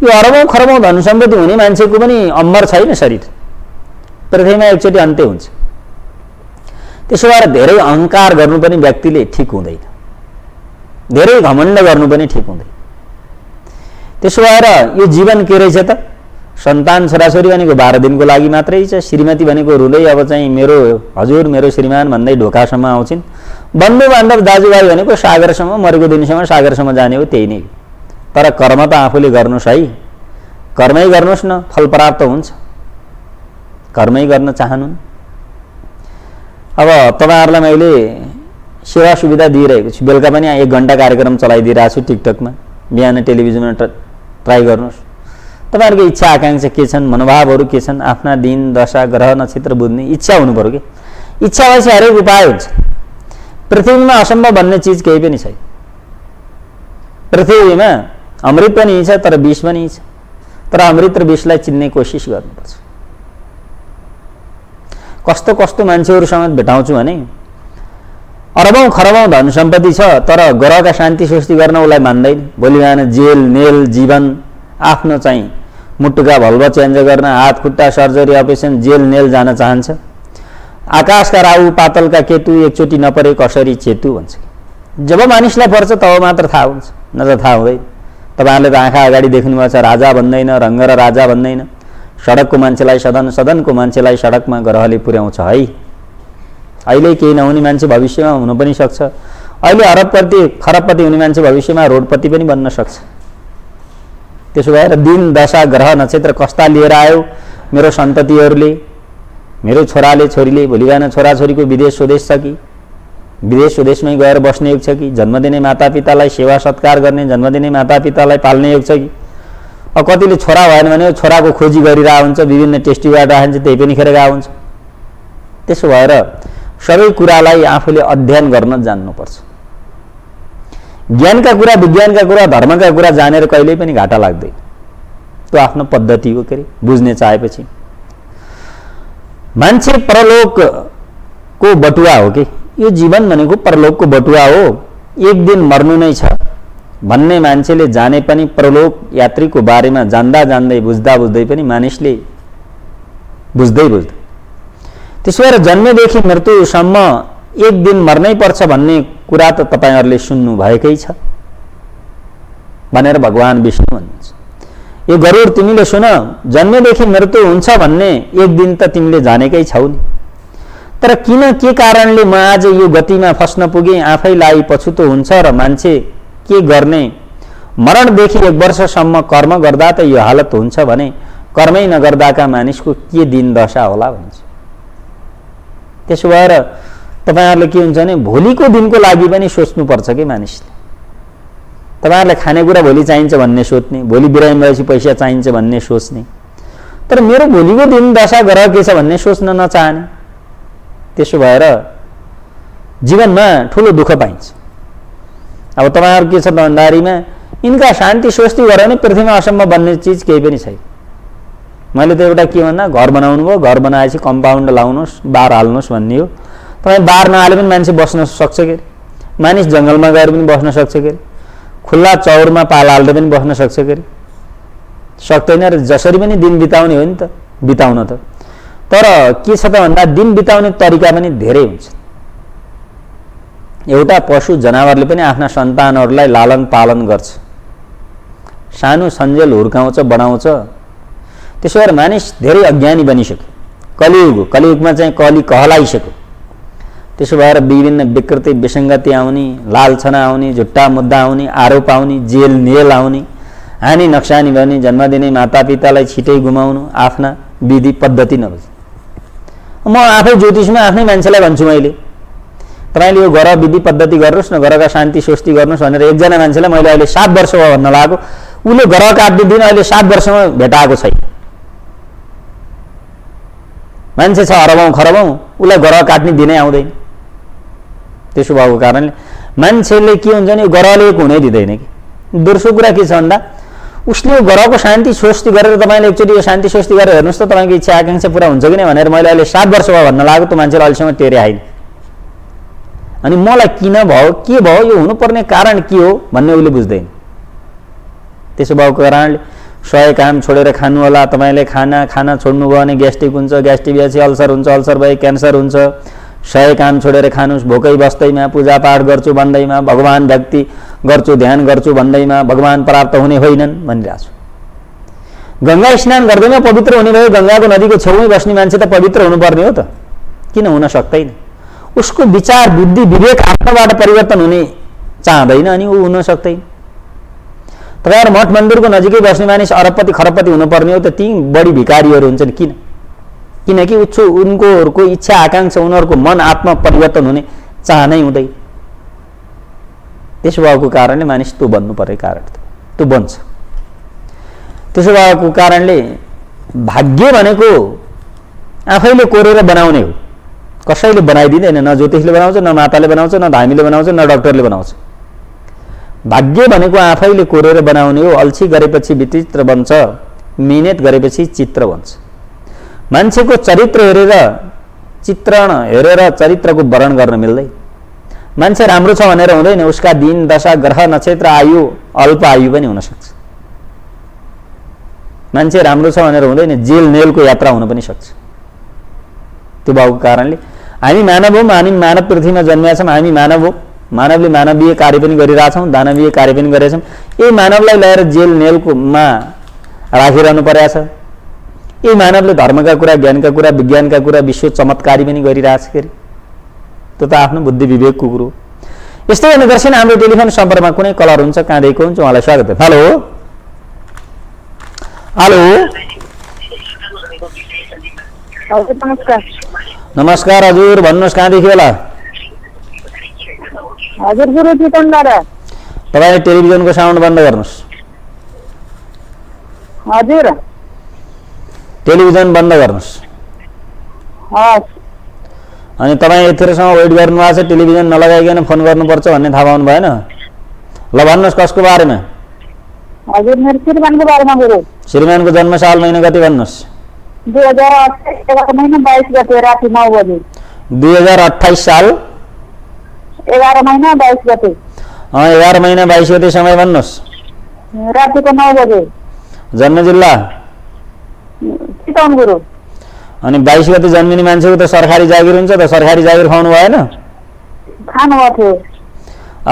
यो अरबौं खरबौं धन सम्पत्ति हुने मान्छेको पनि अमर छैन शरीर, पृथ्वीमा एकचोटि अन्त्य हुन्छ। त्यसो भएर धेरै अहङ्कार गर्नु पनि व्यक्तिले ठिक हुँदैन, धेरै घमण्ड गर्नु पनि ठिक हुँदैन। त्यसो भएर यो जीवन के रहेछ त? सन्तान छोराछोरी भनेको 12 दिनको लागि मात्रै छ। श्रीमती भनेको रुँदै अब चाहिँ मेरो हजुर मेरो श्रीमान भन्दै ढोकासम्म आउँछिन्। बन्धु बान्धव दाजुभाइ भनेको सागरसम्म, मरेको दिनसम्म सागरसम्म जाने हो, त्यही नै। तर कर्म त आफूले गर्नुहोस् है, कर्मै गर्नुहोस् न, फल प्राप्त हुन्छ। कर्मै गर्न चाहनु। अब तपाईँहरूलाई मैले सेवा सुविधा दिइरहेको छु। बेलुका पनि 1 घण्टा कार्यक्रम चलाइदिइरहेको छु टिकटकमा, बिहान टेलिभिजनमा ट्राई गर्नुहोस्। तपाईँहरूको इच्छा आकाङ्क्षा के छन्, मनोभावहरू के छन्, आफ्ना दिन दशा ग्रह नक्षत्र बुझ्ने इच्छा हुनु पर्यो कि। इच्छा भएपछि हरेक उपाय हुन्छ। पृथ्वीमा असम्भव भन्ने चिज केही पनि छैन। पृथ्वीमा अमृत पनि छ तर विष पनि छ, तर अमृत र विषलाई चिन्ने कोसिस गर्नुपर्छ। कस्तो कस्तो मान्छेहरूसँग भेटाउँछु भने अरबौं खरबौं धन सम्पत्ति छ तर ग्रहका शान्ति सृष्टि गर्न उसलाई मान्दैन। भोलि बिहान जेल नेल जीवन, आफ्नो चाहिँ मुटुका भल्भ चेन्ज गर्न, हात खुट्टा सर्जरी अपरेसन, जेल नेल जान चाहन्छ। आकाशका राहु पातलका केतु एकचोटि नपरे कसरी चेतु भन्छ। जब मानिसलाई पर्छ तब मात्र थाहा हुन्छ, नत्र थाहा हुँदैन। तपाईँहरूले त आँखा अगाडि देख्नुभएको छ, राजा भन्दैन, रङ्ग र राजा भन्दैन, सडकको मान्छेलाई सदन, सदनको मान्छेलाई सडकमा ग्रहले पुर्याउँछ है। अहिले केही नहुने मान्छे भविष्यमा हुन पनि सक्छ। अहिले अरबपति खरबपति हुने मान्छे भविष्यमा रोडपति पनि बन्न सक्छ। त्यसो भएर दिन दशा ग्रह नक्षत्र कस्ता लिएर आयो मेरो सन्ततिहरूले, मेरो छोराले छोरीले भोलि बिहान छोराछोरीको विदेश स्वदेश छ कि विदेश स्वदेशमै गएर बस्ने योग छ कि जन्मदिने मातापितालाई सेवा सत्कार गर्ने, जन्मदिने मातापितालाई पाल्ने योग छ कि कतिले छोरा भएन भने छोराको खोजी गरिरहेको हुन्छ, विभिन्न टेस्टीबाट आइन्छ त्यही पनि खेर गएको हुन्छ। त्यसो भएर सबै कुरालाई आफूले अध्ययन गर्न जान्नुपर्छ। ज्ञानका कुरा, विज्ञानका कुरा, धर्मका कुरा जानेर कहिल्यै पनि घाटा लाग्दैन। त्यो आफ्नो पद्धति हो, के अरे बुझ्ने चाहेपछि। मान्छे परलोकको बटुवा हो कि यो जीवन भनेको परलोकको बटुवा हो, एक दिन मर्नु नै छ भन्ने मान्छेले जाने पनि परलोक यात्रीको बारेमा जान्दा जान्दै बुझ्दा बुझ्दै पनि मानिसले बुझ्दै बुझ्दै त्यसो भएर जन्मेदेखि मृत्युसम्म एक दिन मर्नै पर्छ भन्ने कुरा त तपाईहरुले सुन्नु भएकै छ भनेर भगवान विष्णु भन्नुहुन्छ। यो गरुड तिमीले सुन, जन्मेदेखि मृत्यु हुन्छ भन्ने एक दिन त तिमीले जानेकै छौ नि। तर किन के कारणले म आज यो गतिमा फस्न पुगे, आफैलाई पछुतो हुन्छ र मान्छे के गर्ने, मरणदेखि 1 वर्षसम्म कर्म गर्दा त यो हालत हुन्छ भने कर्मै नगर्दाका मानिसको के दिन दशा होला भन्छ। त्यसो भएर तपाईहरुले के हुन्छ भने भोलिको दिनको लागि पनि सोच्नुपर्छ के मानिसले। तपाईहरुलाई खानेकुरा भोलि चाहिन्छ भन्ने सोच्ने, भोलि बिरामी भएपछि पैसा चाहिन्छ भन्ने सोच्ने, तर मेरो भोलिको दिन दशा ग्रह के छ भन्ने सोच्न नचाहने। त्यसो भएर जीवनमा ठूलो दुःख पाइन्छ। अब तपाईहरु के छ भन्दारीमा इनका शान्ति स्वस्ति गरेर नै पृथ्वीमा असम्म बन्ने चीज केही पनि छैन। मैले त एउटा के भन्दा घर बनाउनु भयो, घर बनाएपछि कम्पाउन्ड लाउनुस्, बार हाल्नुस् भन्ने हो। तपाई बार नहाले पनि मान्छे बस्न सक्छ के, मानिस जंगलमा गएर पनि बस्न सक्छ के, खुल्ला चौरमा पाल हाल्दै पनि बस्न सक्छ के, सक्दैन र जसरी पनि दिन बिताउने हो नि त, बिताउन त। तर के छ त भन्दा दिन बिताउने तरिका पनि धेरै हुन्छ। एउटा पशु जनावरले पनि आफ्ना सन्तानहरूलाई लालन पालन गर्छ, सानो सन्जेल हुर्काउँछ, बढाउँछ। त्यसो भएर मानिस धेरै अज्ञानी बनिसक्यो। कलियुगमा चाहिँ कली कहलाइसक्यो। त्यसो भएर विभिन्न विकृति विसङ्गति आउने, लालछना आउने, झुट्टा मुद्दा आउने, आरोप आउने, जेल नेल आउने, हानि नक्सानी गर्ने, जन्मदिने मातापितालाई छिटै गुमाउनु, आफ्ना विधि पद्धति नबुझ। म आफै ज्योतिषमा आफ्नै मान्छेलाई भन्छु, मैले तपाईले यो घर विधि पद्धति गर्नुस् न, घरका शान्ति स्वस्ति गर्नुस् भनेर एकजना मान्छेलाई मैले अहिले 7 वर्ष भयो भन्न लागेको, उले घर काट्ने दिन अहिले 7 वर्षमा भेटाएको छैन। मान्छे छ अरबौं खरबौं, उलाई घर काट्ने दिनै आउँदैन। त्यसो भएको कारणले मान्छेले के हुन्छ नि, ग्रहले एक हुनै दिँदैन कि। दोस्रो कुरा के छ भन्दा उसले ग्रहको शान्ति स्वस्ति गरेर तपाईले एकचोटि यो शान्ति स्वस्ति गरेर हेर्नुस् त तपाईको इच्छा आकांक्षा पूरा हुन्छ कि नै भनेर मैले अहिले 7 वर्ष भयो भन्न लागेको, त्यो मान्छेले अहिलेसम्म टेरे आइन। अनि मलाई किन भयो, के भयो, यो हुनुपर्ने कारण के हो भन्ने उले बुझ्दैन। त्यसो भएको कारणले 100 काम छोडेर खानु होला। तपाईले खाना छोड्नु भयो भने ग्यास्ट्रिक हुन्छ, ग्यास्ट्रिक भएपछि अल्सर हुन्छ, अल्सर भए क्यान्सर हुन्छ। 100 काम छोडेर खानुस्, भोकै बस्दैमा, पूजा पाठ गर्छु भन्दैमा, भगवान भक्ति गर्छु, ध्यान गर्छु भन्दैमा भगवान प्राप्त हुने होइनन् भनिरहेको छु। गंगा स्नान गर्दैमा पवित्र हुने भए गंगाको नदीको छेउमै बस्ने मान्छे त पवित्र हुनुपर्ने हो त, किन हुन सक्दैन? उसको विचार बुद्धि विवेक आफ्नोबाट परिवर्तन हुने चाहदैन अनि ऊ हुन सक्दैन। तपाईहरु मठ मन्दिरको नजिकै बस्ने मानिस अरबपति खरबपति हुनुपर्ने हो त, ती बढी भिखारीहरू हुन्छन्। किन? किनकि उनको इच्छा आकांक्षा, उनीहरूको मन आत्मा परिवर्तन हुने चाहनै हुँदैन। त्यसो भएको कारणले मानिस त्यो बन्नु पर्ने कारण त्यो बन्छ। त्यसो भएको कारणले भाग्य भनेको आफैले कोरेर बनाउने हो, कसैले बनाइदिँदैन। न ज्योतिषले बनाउँछ, न माताले बनाउँछ, न धामीले बनाउँछ, न डाक्टरले बनाउँछ। भाग्य भनेको आफैले कोरेर बनाउने हो। अल्छी गरेपछि विचित्र बन्छ, मिहिनेत गरेपछि चित्र बन्छ। मान्छेको चरित्र हेरेर, चित्रण हेरेर चरित्रको वर्णन गर्न मिल्दैन। मान्छे राम्रो छ भनेर हुँदैन, उसका दिन दशा ग्रह नक्षत्र आयु अल्प आयु पनि हुन सक्छ। मान्छे राम्रो छ भनेर हुँदैन, जेल नेलको यात्रा हुन पनि सक्छ। त्यो भएको कारणले हामी मानव हौं, हामी मानव पृथ्वीमा जन्मेका छौं, हामी मानव हौं। मानवले मानवीय कार्य पनि गरिरहेछौं, दानवीय कार्य पनि गरेछौं। यही मानवलाई ल्याएर जेल नेलकोमा राखिरहनु परेको छ। यही मानवले धर्मका कुरा, ज्ञानका कुरा, विज्ञानका कुरा, विश्व चमत्कारी पनि गरिरहेछ फेरि। त्यो त आफ्नो बुद्धि विवेकको कुरो। यस्तै हुने गर्छन्। हाम्रो टेलिफोन सम्पर्कमा कुनै कलर हुन्छ, कहाँदेखिको हुन्छ, उहाँलाई स्वागत है। हेलो हेलो नमस्कार। नमस्कार हजुर, भन्नुहोस् कहाँदेखि होला? हजुर गुरु चितवनबाट। तपाईँ टेलिभिजनको साउन्ड बन्द गर्नुहोस्। हजुर टेलिभिजन बन्द गर्नुहोस्। हस्। अनि तपाईँ यतिसम्म वेट गर्नुभएको छ, टेलिभिजन नलगाइकन फोन गर्नुपर्छ भन्ने थाहा पाउनु भएन? ल भन्नुहोस् कसको बारेमा? हजुर मेरो श्रीमानको बारेमा गुरु। श्रीमानको जन्मसाल महिना कति भन्नुहोस्? 2011 महिना 22 गते राति 9 बजे। 2028 साल 11 महिना 22 गते। 11 महिना 22 गते समय भन्नुहोस्। रातिको 9 बजे। जन्म जिल्ला चितवन गुरु। अनि 22 गते जन्मिने मान्छेको त सरकारी जागिर हुन्छ त, सरकारी जागिर खुवाउनु भएन? खानुभएको थियो।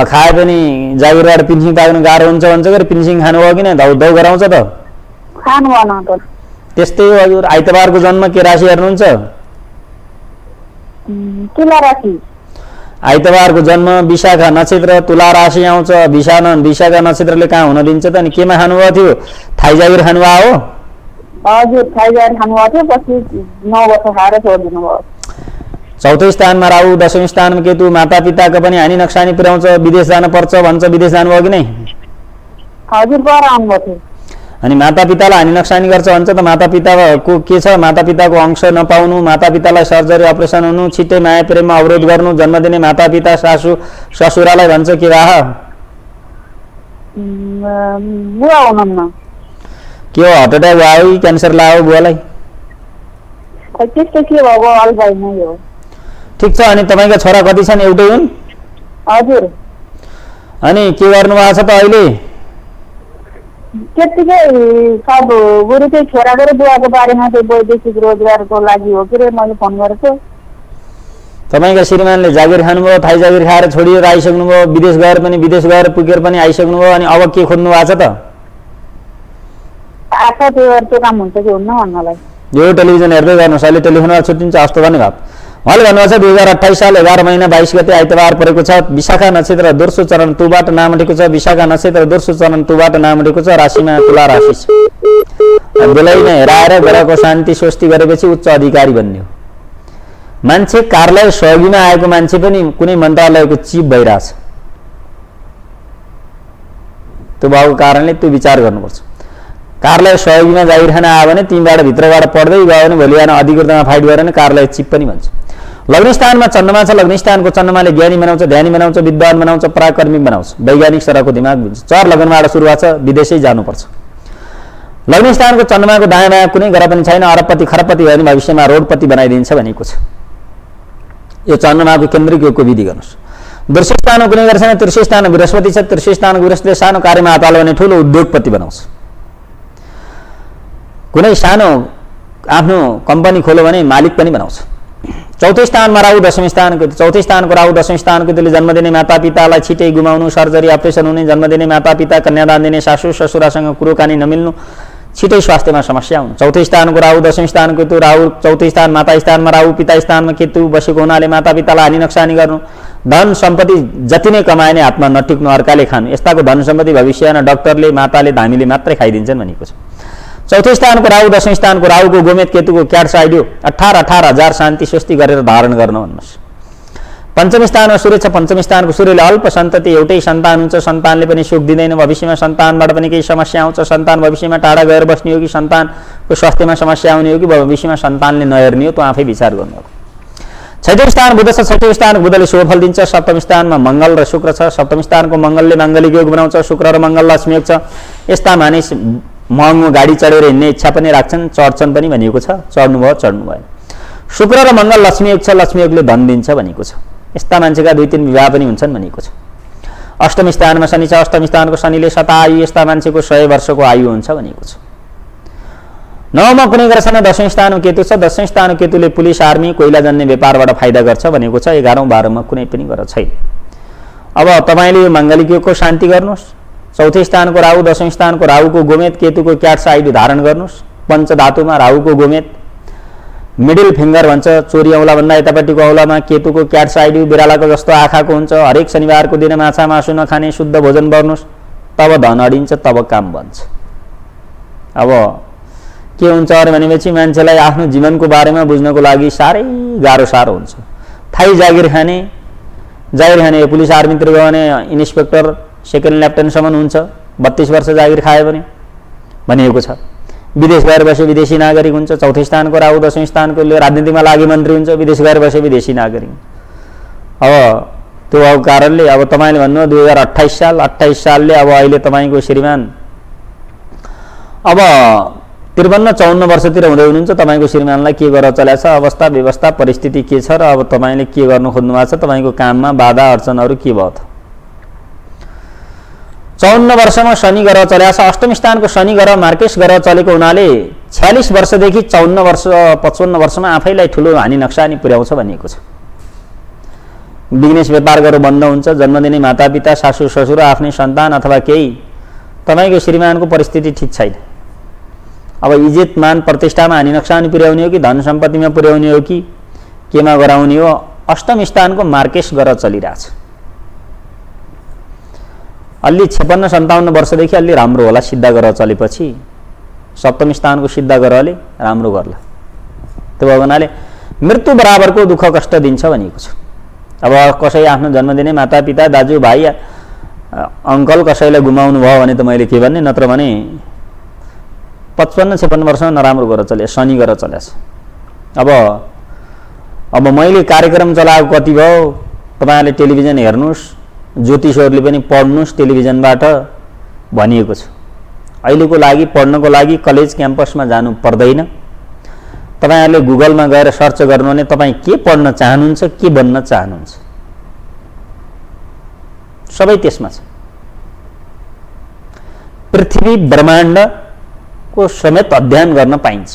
खाए पनि जागिरबाट पिन्सिङ ताग्नु गाह्रो हुन्छ भन्छ कि पिन्सिङ खानुभयो कि नै? धौधौ गराउँछ त। खानु भएन त। त्यस्तै हो हजुर। आइतबारको जन्म के राशि हेर्नुहुन्छ? तुला राशि। आइतबारको जन्म विशाखा नक्षत्र, तुला राशि आउँछ। विशाखा नक्षत्रले कहाँ हुन दिन्छ त? अनि केमा खानुभएको थियो? थाई जागिर खानुभयो हो? हजुर थाई जागिर खानुभएको थियो, पछि 9 वर्ष खाएर छोडिदिनु भयो। चौथो स्थानमा राहु, दशौं स्थानमा केतु, मातापिताको पनि हानि नक्सानी पुर्याउँछ। विदेश जान पर्छ भन्छ, विदेश जानुभयो कि नै? हजुर गएर आउनुभएको थियो। अनि मातापितालाई हानि नक्सानी गर्छ भन्छ त। मातापिताको के छ? मातापिताको अंश नपाउनु, मातापितालाई सर्जरी अपरेसन हुनु, छिट्टै माया प्रेममा अवरोध गर्नु, जन्म दिने मातापिता सासू ससुरालाई भन्छ के भए? बुवा हुनुहुन्न। के हो, हार्ट एट्याक भयो कि क्यान्सर लाग्यो बुवालाई? त्यस्तो के भएको अल्बाइ नै हो। ठिक छ। अनि तपाईँका छोरा कति छन्? एउटै हुन्? हजुर। अनि के गर्नुभएको छ त अहिले? त्यतिकै सब गुरु चाहिँ छोराको र बुवाको बारेमा चाहिँ वैदेशिक रोजगारको लागि हो कि रे मैले फोन गरेको। तपाईँका श्रीमानले जागिर खानुभयो, थाई जागिर खाएर छोडिएर आइसक्नुभयो, विदेश गएर पनि विदेश गएर पुगेर पनि आइसक्नुभयो। अनि अब के खोज्नु भएको छ त? आशा त्यो काम हुन्छ कि हुन्न भन्नलाई। यो टेलिभिजन हेर्दै गर्नुहोस्। अहिले टेलिफोनबाट छुट्टिन्छ। हस्त धन्यवाद। उहाँले भन्नुभएको छ 2028 साल 11 महिना 22 गते आइतबार परेको छ। विशाखा नक्षत्र दोस्रो चरण तुबाट नाम उठेको छ। विशाखा नक्षत्र दोस्रो चरण तुबाट नाम उठेको छ। राशिमा तुला राशि छ। बेलै नै हेराएर ग्रहको शान्ति स्वस्ति गरेपछि उच्च अधिकारी बन्ने हो मान्छे। कार्यालय सहयोगीमा आएको मान्छे पनि कुनै मन्त्रालयको चिफ भइरहेछ। त्यो भएको कारणले त्यो विचार गर्नुपर्छ। कार्यालय सहयोगीमा जागिर खान आयो भने तिमीबाट भित्रबाट पढ्दै गयो भने भोलि बिहान अधिकृतमा फाइट गरेर भने कार्यालय चिफ पनि भन्छ। लग्न स्थानमा चन्द्रमा छ। लग्न स्थानको चन्द्रमाले ज्ञानी बनाउँछ, ध्यानी बनाउँछ, विद्वान बनाउँछ, पराक्रमी बनाउँछ, वैज्ञानिक सरहको दिमाग बुझ्छ। 4 लग्नबाट सुरु भएको छ, विदेशै जानुपर्छ। लग्न स्थानको चन्द्रमाको दायाँ बायाँ कुनै ग्रह पनि छैन। अरबपति खरबपति भयो भने भविष्यमा रोडपति बनाइदिन्छ भनेको छ। यो चन्द्रमाको केन्द्रिक योगको विधि गर्नुहोस्। दृश्य स्थानमा कुनै ग्रह छैन। तृतीय स्थानमा बृहस्पति छ। तृतीय स्थानको बृहस्पतिले सानो कार्यमा हात हाल्यो भने ठुलो उद्योगपति बनाउँछ। कुनै सानो आफ्नो कम्पनी खोल्यो भने मालिक पनि बनाउँछ। चौथो स्थानमा राहु, दशौं स्थानको चौथो स्थानको राहु, दशौं स्थानको त्यसले जन्म दिने मातापितालाई छिटै गुमाउनु, सर्जरी अपरेसन हुने, जन्म दिने मातापिता, कन्यादान दिने सासू ससुरासँग कुरोकानी नमिल्नु, छिटै स्वास्थ्यमा समस्या हुनु। चौथो स्थानको राहु, दशौं स्थानको केतु, राहु चौथो स्थान माता स्थानमा राहु, पिता स्थानमा केतु बसेको हुनाले मातापितालाई हानि नक्सानी गर्नु, धन सम्पत्ति जति नै कमाए नै हातमा नटिक्नु, अर्काले खानु। यस्ताको धन सम्पत्ति भविष्यमा डाक्टरले, माताले, धामीले मात्रै खाइदिन्छन् भनेको छ। चौथो स्थानको राहु, दशौं स्थानको राहुको गोमेत केतुको क्याट्स आइडियो 18,000 शान्ति स्वस्ति गरेर धारण गर्न भन्नुहोस्। पञ्चम स्थानमा सूर्य छ। पञ्चम स्थानको सूर्यले अल्प सन्तति, एउटै सन्तान हुन्छ, सन्तानले पनि सुख दिँदैन, भविष्यमा सन्तानबाट पनि केही समस्या आउँछ, सन्तान भविष्यमा टाढा गएर बस्ने हो कि सन्तानको स्वास्थ्यमा समस्या आउने हो कि भविष्यमा सन्तानले नहेर्ने हो, त्यो आफै विचार गर्नु। छैटौं स्थान बुध छ। छैटौं स्थानको बुधले शुभफल दिन्छ। सप्तम स्थानमा मङ्गल र शुक्र छ। सप्तम स्थानको मङ्गलले माङ्गलिक योग बनाउँछ। शुक्र र मङ्गल लक्ष्मी योग छ। यस्ता मानिस महँगो गाडी चढेर हिँड्ने इच्छा पनि राख्छन्, चढ्छन् पनि भनिएको छ। चढ्नु भयो, चढ्नु भएन। शुक्र र मङ्गल लक्ष्मी योग छ। लक्ष्मी योगले धन दिन्छ भनिएको छ। यस्ता मान्छेका 2-3 विवाह पनि हुन्छन् भनिएको छ। अष्टम स्थानमा शनि छ। अष्टम स्थानको शनिले शतायु, यस्ता मान्छेको 100 वर्षको आयु हुन्छ भनिएको छ। नवमा कुनै ग्रह छैन। दशौं स्थानमा केतु छ। दशौं स्थानको केतुले पुलिस, आर्मी, कोइला जन्ने व्यापारबाट फाइदा गर्छ भनेको छ। 11औं 12औंमा कुनै पनि ग्रह छैन। अब तपाईले यो माङ्गलिक योगको शान्ति गर्नुहोस्। चौथो स्थानको राहु, दशौं स्थानको राहुको गोमेत केतुको क्याट्स आइडी धारण गर्नुहोस्। पञ्चधातुमा राहुको गोमेत, मिडल फिङ्गर भन्छ, चोरी औँलाभन्दा यतापट्टिको औँलामा केतुको क्याट्स आइडी, बिरालाको जस्तो आँखाको हुन्छ। हरेक शनिबारको दिन माछा मासु नखाने, शुद्ध भोजन गर्नुहोस्, तब धन अडिन्छ, तब काम बन्छ। अब के हुन्छ अरे भनेपछि मान्छेलाई आफ्नो जीवनको बारेमा बुझ्नको लागि साह्रै गाह्रो हुन्छ। थाई जागिर खाने पुलिस आर्मीतिर गयो भने इन्सपेक्टर सेकेन्ड लेफ्टेनेन्टसम्म हुन्छ, 32 वर्ष जागिर खायो भने भनिएको छ। विदेश गएर बसे विदेशी नागरिक हुन्छ, 4औं स्थानको राहु 10औं स्थानको राजनीतिमा लागि मन्त्री हुन्छ, विदेश गएर बसे विदेशी नागरिक। अब त्यो भएको कारणले अब तपाईँले भन्नु 2028 सालले अब अहिले तपाईँको श्रीमान अब 53-54 वर्षतिर हुँदै हुनुहुन्छ। तपाईँको श्रीमानलाई के गरेर चलेको छ, अवस्था व्यवस्था परिस्थिति के छ र अब तपाईँले के गर्नु खोज्नु भएको छ, तपाईँको काममा बाधा अडचनहरू के भयो त? 54 वर्षमा शनि ग्रह चलेको छ। अष्टम स्थानको शनि ग्रह मार्केस ग्रह चलेको हुनाले 46 वर्षदेखि 54 वर्ष 55 वर्षमा आफैलाई ठुलो हानि नक्सानी पुर्याउँछ भनिएको छ। बिजनेस व्यापार गरेर बन्द हुन्छ। जन्मदिने मातापिता, सासू ससुर, आफ्नै सन्तान अथवा केही, तपाईँको श्रीमानको परिस्थिति ठिक छैन। अब इज्जत मान प्रतिष्ठामा हानि नक्सानी पुर्याउने हो कि धन सम्पत्तिमा पुर्याउने हो कि केमा गराउने हो? अष्टम स्थानको मार्केस ग्रह चलिरहेछ। अलि 56-57 वर्षदेखि अलि राम्रो होला। सिद्ध ग्रह चलेपछि सप्तम स्थानको सिद्ध ग्रहले राम्रो गर्ला। त्यो भएको हुनाले मृत्यु बराबरको दुःख कष्ट दिन्छ भनिएको छ। अब कसै आफ्नो जन्मदिने मातापिता, दाजुभाइ, अङ्कल कसैलाई गुमाउनु भयो भने त मैले के भन्ने, नत्र भने 55-56 वर्षमा नराम्रो गरेर चले, शनि गरेर चलेछ। अब मैले कार्यक्रम चलाएको कति भयो, तपाईँहरूले टेलिभिजन हेर्नुहोस्, ज्योतिषहरूले पनि पढ्नुहोस् टेलिभिजनबाट भनिएको छ। अहिलेको लागि पढ्नको लागि कलेज क्याम्पसमा जानु पर्दैन। तपाईँहरूले गुगलमा गएर सर्च गर्नु भने तपाईँ के पढ्न चाहनुहुन्छ, के बन्न चाहनुहुन्छ, सबै त्यसमा छ। पृथ्वी ब्रह्माण्डको समेत अध्ययन गर्न पाइन्छ।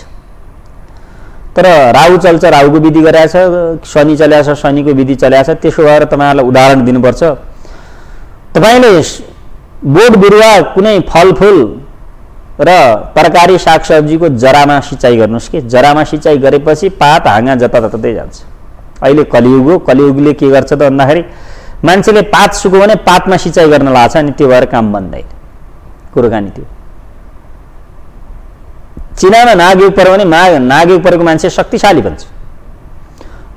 तर राहु चल्छ, राहुको विधि गरेछ, शनि चलेछ, शनिको विधि चलेछ। त्यसो भएर तपाईँहरूलाई उदाहरण दिनुपर्छ। तपाईँले बोट बिरुवा कुनै फलफुल र तरकारी सागसब्जीको जरामा सिँचाइ गर्नुहोस् कि जरामा सिँचाइ गरेपछि पात हाँगा जताततै जान्छ। अहिले कलियुग हो। कलियुगले के गर्छ त भन्दाखेरि मान्छेले पात सुक्यो भने पातमा सिँचाइ गर्न लाग्छ, अनि त्यो भएर काम बन्दैन। कुराकानी त्यो चिनामा नागयोग पर्यो भने नागयोग परेको मान्छे शक्तिशाली बन्छ।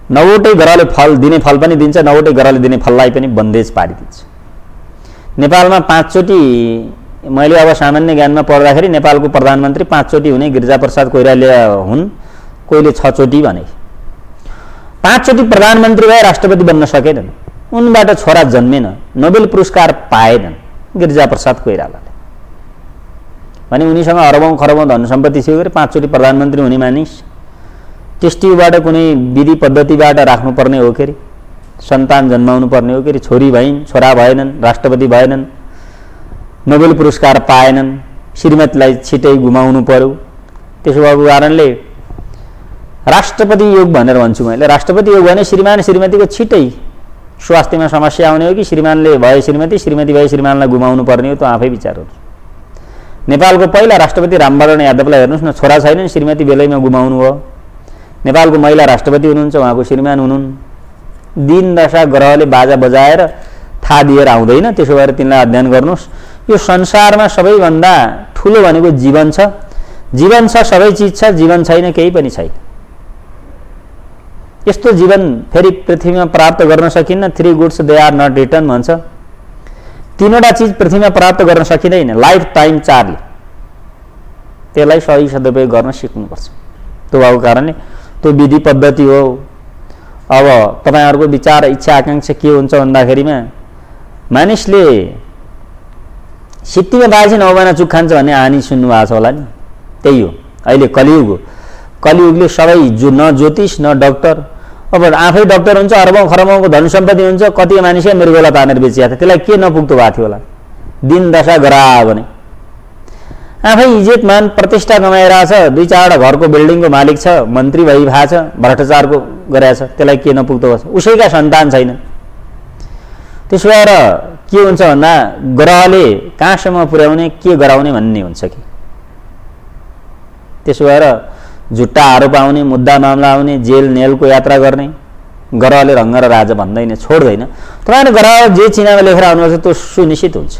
9वटै ग्रहले फल दिने फल पनि दिन्छ, 9वटै ग्रहले दिने फललाई पनि बन्देज पारिदिन्छ। नेपालमा 5 चोटि मैले अब सामान्य ज्ञानमा पढ्दाखेरि नेपालको प्रधानमन्त्री 5 चोटि हुने गिरिजाप्रसाद कोइराला हुन्, कोहीले 6 चोटि भने। 5 चोटि प्रधानमन्त्री भए राष्ट्रपति बन्न सकेनन्। उनबाट छोरा जन्मेन, नोबेल पुरस्कार पाएनन् गिरिजाप्रसाद कोइरालाले। भने उनीसँग अरबौं खरबौं धन सम्पत्ति थियो गरे 5 चोटि प्रधानमन्त्री हुने मानिस टेस्टिबाट कुनै विधि पद्धतिबाट राख्नुपर्ने हो के, सन्तान जन्माउनु पर्ने हो के, छोरी भइन्, छोरा भएनन्, राष्ट्रपति भएनन्, नोबेल पुरस्कार पाएनन्, श्रीमतीलाई छिटै गुमाउनु पर्यो। त्यसो भएको कारणले राष्ट्रपति योग भनेर भन्छु मैले। राष्ट्रपति योग भने श्रीमान श्रीमतीको छिटै स्वास्थ्यमा समस्या आउने हो कि श्रीमानले भए श्रीमती, श्रीमती भए श्रीमानलाई गुमाउनु पर्ने हो, त्यो आफै विचार हो। नेपालको पहिला राष्ट्रपति रामवरण यादवलाई हेर्नुहोस् न, छोरा छैनन्, श्रीमती बेलैमा गुमाउनु भयो। नेपालको महिला राष्ट्रपति हुनुहुन्छ, उहाँको श्रीमान हुनुहुन्। दिन दशा ग्रहले बाजा बजाएर थाहा दिएर आउँदैन। त्यसो भएर तिनलाई अध्ययन गर्नुहोस्। यो संसारमा सबैभन्दा ठुलो भनेको जीवन छ। जीवन छ, सबै चिज छ, जीवन छैन, केही पनि छैन। यस्तो जीवन फेरि पृथ्वीमा प्राप्त गर्न सकिन्न। 3 goods they are not return भन्छ। 3वटा चिज पृथ्वीमा प्राप्त गर्न सकिँदैन। लाइफ टाइम 4ले त्यसलाई सही सदुपयोग गर्न सिक्नुपर्छ। त्यो भएको कारणले त्यो विधि पद्धति हो। अब तपाईँहरूको विचार इच्छा आकांक्षा के हुन्छ भन्दाखेरिमा मानिसले सित्तीमा बाजी 9 महिना चुक खान्छ भन्ने हानि सुन्नु भएको छ होला नि, त्यही हो। अहिले कलियुग हो। कलियुगले सबै न ज्योतिष न डाक्टर, अब आफै डाक्टर हुन्छ, अरबौं खरबौंको धन सम्पत्ति हुन्छ, कति मानिसले मृगोला तानेर बेचिया थियो, त्यसलाई के नपुग्दो भएको थियो होला। दिन दशा गरायो भने आफै इज्जत मान प्रतिष्ठा कमाइरहेछ, 2-4वटा घरको बिल्डिङको मालिक छ, मन्त्री भइरहेछ, भ्रष्टाचारको गरेछ, त्यसलाई के नपुग्दो भयो। उसैका सन्तान छैन। त्यसो भएर के हुन्छ भन्दा ग्रहले कहाँसम्म पुर्याउने, के गराउने भन्ने हुन्छ कि त्यसो भएर झुट्टा आरोप आउने, मुद्दा मामला आउने, जेल नेलको यात्रा गर्ने ग्रहले रङ्ग र राजा भन्दैन, छोड्दैन। तपाईँले ग्रह जे चिनामा लेखेर आउनुपर्छ त्यो सुनिश्चित हुन्छ।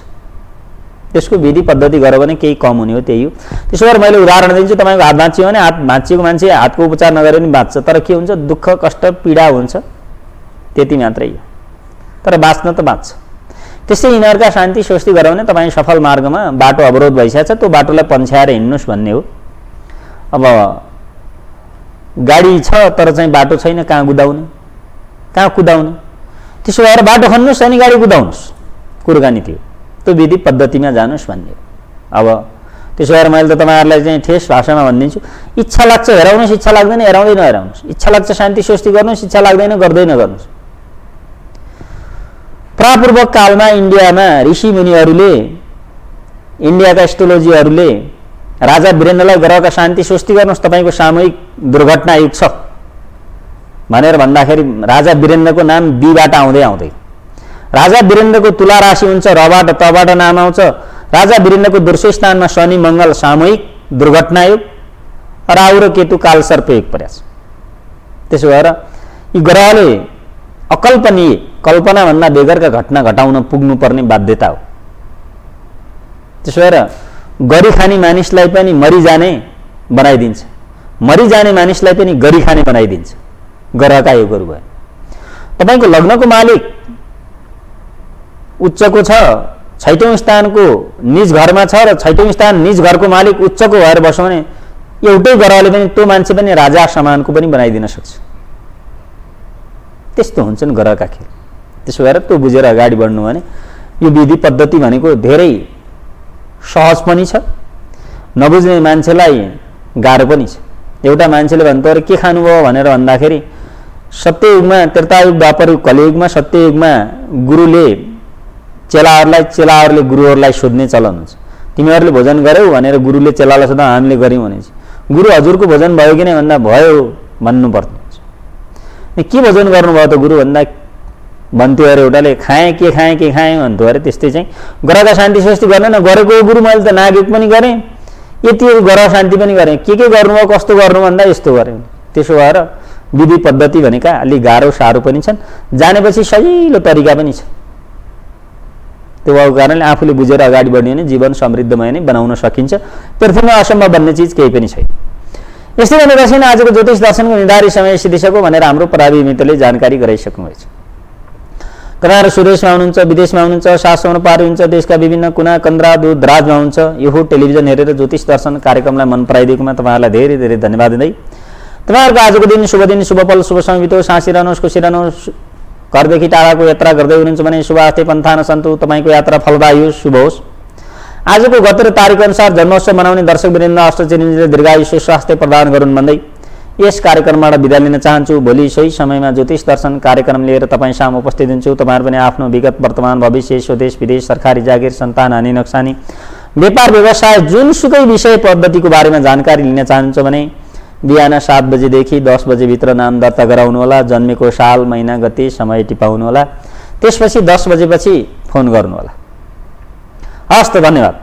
त्यसको विधि पद्धति गर्यो भने केही कम हुने हो, त्यही हो। त्यसो भएर मैले उदाहरण दिन्छु, तपाईँको हात भाँचियो भने हात भाँचिएको मान्छे हातको उपचार नगरे पनि बाँच्छ, तर के हुन्छ, दुःख कष्ट पीडा हुन्छ, त्यति मात्रै हो, तर बाँच्न त बाँच्छ। त्यसै यिनीहरूका शान्ति स्वस्ति गराउने तपाईँ सफल मार्गमा बाटो अवरोध भइसकेको छ, त्यो बाटोलाई पन्छ्याएर हिँड्नुहोस् भन्ने हो। अब गाडी छ तर चाहिँ बाटो छैन, कहाँ कुदाउने, कहाँ कुदाउने? त्यसो भएर बाटो खन्नुहोस् अनि गाडी कुदाउनुहोस्, कुराकानी थियो। त्यो विधि पद्धतिमा जानुहोस् भन्ने हो। अब त्यसो भएर मैले त तपाईँहरूलाई चाहिँ ठेस भाषामा भनिदिन्छु, इच्छा लाग्छ हेराउनुहोस्, इच्छा लाग्दैन हेराउँदै नहेराउनुहोस्, इच्छा लाग्छ शान्ति स्वस्ति गर्नुहोस्, इच्छा लाग्दैन गर्दै नगर्नुहोस्। प्रापूर्व कालमा इन्डियामा ऋषि मुनिहरूले, इन्डियाका एस्ट्रोलोजीहरूले राजा वीरेन्द्रलाई ग्रहका शान्ति स्वस्ति गर्नुहोस्, तपाईँको सामूहिक दुर्घटना युग छ भनेर भन्दाखेरि राजा वीरेन्द्रको नाम बीबाट आउँदै राजा वीरेन्द्रको तुला राशि हुन्छ, रबाट तबाट नाम आउँछ। राजा वीरेन्द्रको दोस्रो स्थानमा शनि मङ्गल सामूहिक दुर्घटना युग, राहु र केतु काल सर्प युग पर्याछ। त्यसो भएर यी ग्रहले अकल्पनीय, कल्पनाभन्दा बेगरका घटना घटाउन पुग्नुपर्ने बाध्यता हो। त्यसो भएर गरी खाने मानिसलाई पनि मरिजाने बनाइदिन्छ, मरिजाने मानिसलाई पनि गरी खाने बनाइदिन्छ ग्रहका योगहरू भयो। तपाईँको लग्नको मालिक उच्चको छ, 6औं स्थानको निज घरमा छ र 6औं स्थान निज घरको मालिक उच्चको भएर बस्यो भने एउटै ग्रहले पनि त्यो मान्छे पनि राजा समानको पनि बनाइदिन सक्छ। त्यस्तो हुन्छन् ग्रहका खेल। त्यसो भएर त्यो बुझेर अगाडि बढ्नु भने यो विधि पद्धति भनेको धेरै सहज पनि छ, नबुझ्ने मान्छेलाई गाह्रो पनि छ। एउटा मान्छेले भन्थ्यो अरे के खानुभयो भनेर भन्दाखेरि सत्ययुगमा, त्रेतायुग द्वापर युग कलियुगमा सत्ययुगमा गुरुले चेलाहरूलाई, चेलाहरूले गुरुहरूलाई सोध्ने चलन हुन्छ। तिमीहरूले भोजन गर्यौ भनेर गुरुले चेलालाई सोध्दा हामीले गर्यौँ भनेपछि गुरु हजुरको भोजन भयो कि नै भन्दा भयो भन्नुपर्ने हुन्छ। के भोजन गर्नुभयो त गुरु भन्दा भन्थ्यो अरे एउटाले खाएँ के खाएँ भन्थ्यो अरे। त्यस्तै चाहिँ ग्रहका शान्ति स्वस्ति गर्ने न गरेको गुरु, मैले त नागयुग पनि गरेँ, यति ग्रह शान्ति पनि गरेँ, के गर्नुभयो कस्तो गर्नु भन्दा यस्तो गरेँ। त्यसो भएर विधि पद्धति भनेका अलि गाह्रो साह्रो पनि छन्, जानेपछि सजिलो तरिका पनि छ। त्यो भएको कारणले आफूले बुझेर अगाडि बढ्ने भने जीवन समृद्धमय नै बनाउन सकिन्छ। पृथ्वीमा असम्भव भन्ने चिज केही पनि छैन। यस्तै भनेपछि आजको ज्योतिष दर्शनको निर्धारित समय सिद्धिसक्यो भनेर हाम्रो प्रभावी मित्रले जानकारी गराइसक्नुभएछ। तपाईँहरू स्वदेशमा हुनुहुन्छ, विदेशमा हुनुहुन्छ, शास्त्रमा पार हुन्छ, देशका विभिन्न कुना कन्द्रा दूर दराजमा हुन्छ, यो टेलिभिजन हेरेर ज्योतिष दर्शन कार्यक्रमलाई मन पराइदिएकोमा तपाईँहरूलाई धेरै धेरै धन्यवाद दिँदै तपाईँहरूको आजको दिन शुभ दिन, शुभ पल, शुभ समय बितोस्, हाँसी रहनुहोस्, खुसी रहनुहोस्। घरदेखि टाढाको यात्रा गर्दै हुनुहुन्छ भने शुभास्ते पन्थान सन्तु, तपाईँको यात्रा फलदायी होस्, शुभ होस्। आजको गत र तारिक अनुसार जन्मोत्सव मनाउने दर्शक वृन्द अष्टचिरञ्जीवले दीर्घायु स्वास्थ्य प्रदान गरून् भन्दै यस कार्यक्रमबाट बिदा लिन चाहन्छु। भोलि सही समयमा ज्योतिष दर्शन कार्यक्रम लिएर तपाईँ सामु उपस्थित हुन्छु। तपाईँहरू पनि आफ्नो विगत, वर्तमान, भविष्य, स्वदेश विदेश, सरकारी जागिर, सन्तान हानि नोक्सानी, व्यापार व्यवसाय, जुनसुकै विषय पद्धतिको बारेमा जानकारी लिन चाहनुहुन्छ भने बिहान 7 बजेदेखि 10 बजेभित्र नाम दर्ता गराउनुहोला। जन्मेको साल, महिना, गति, समय टिपाउनुहोला। त्यसपछि 10 बजेपछि फोन गर्नुहोला। हस् त, धन्यवाद।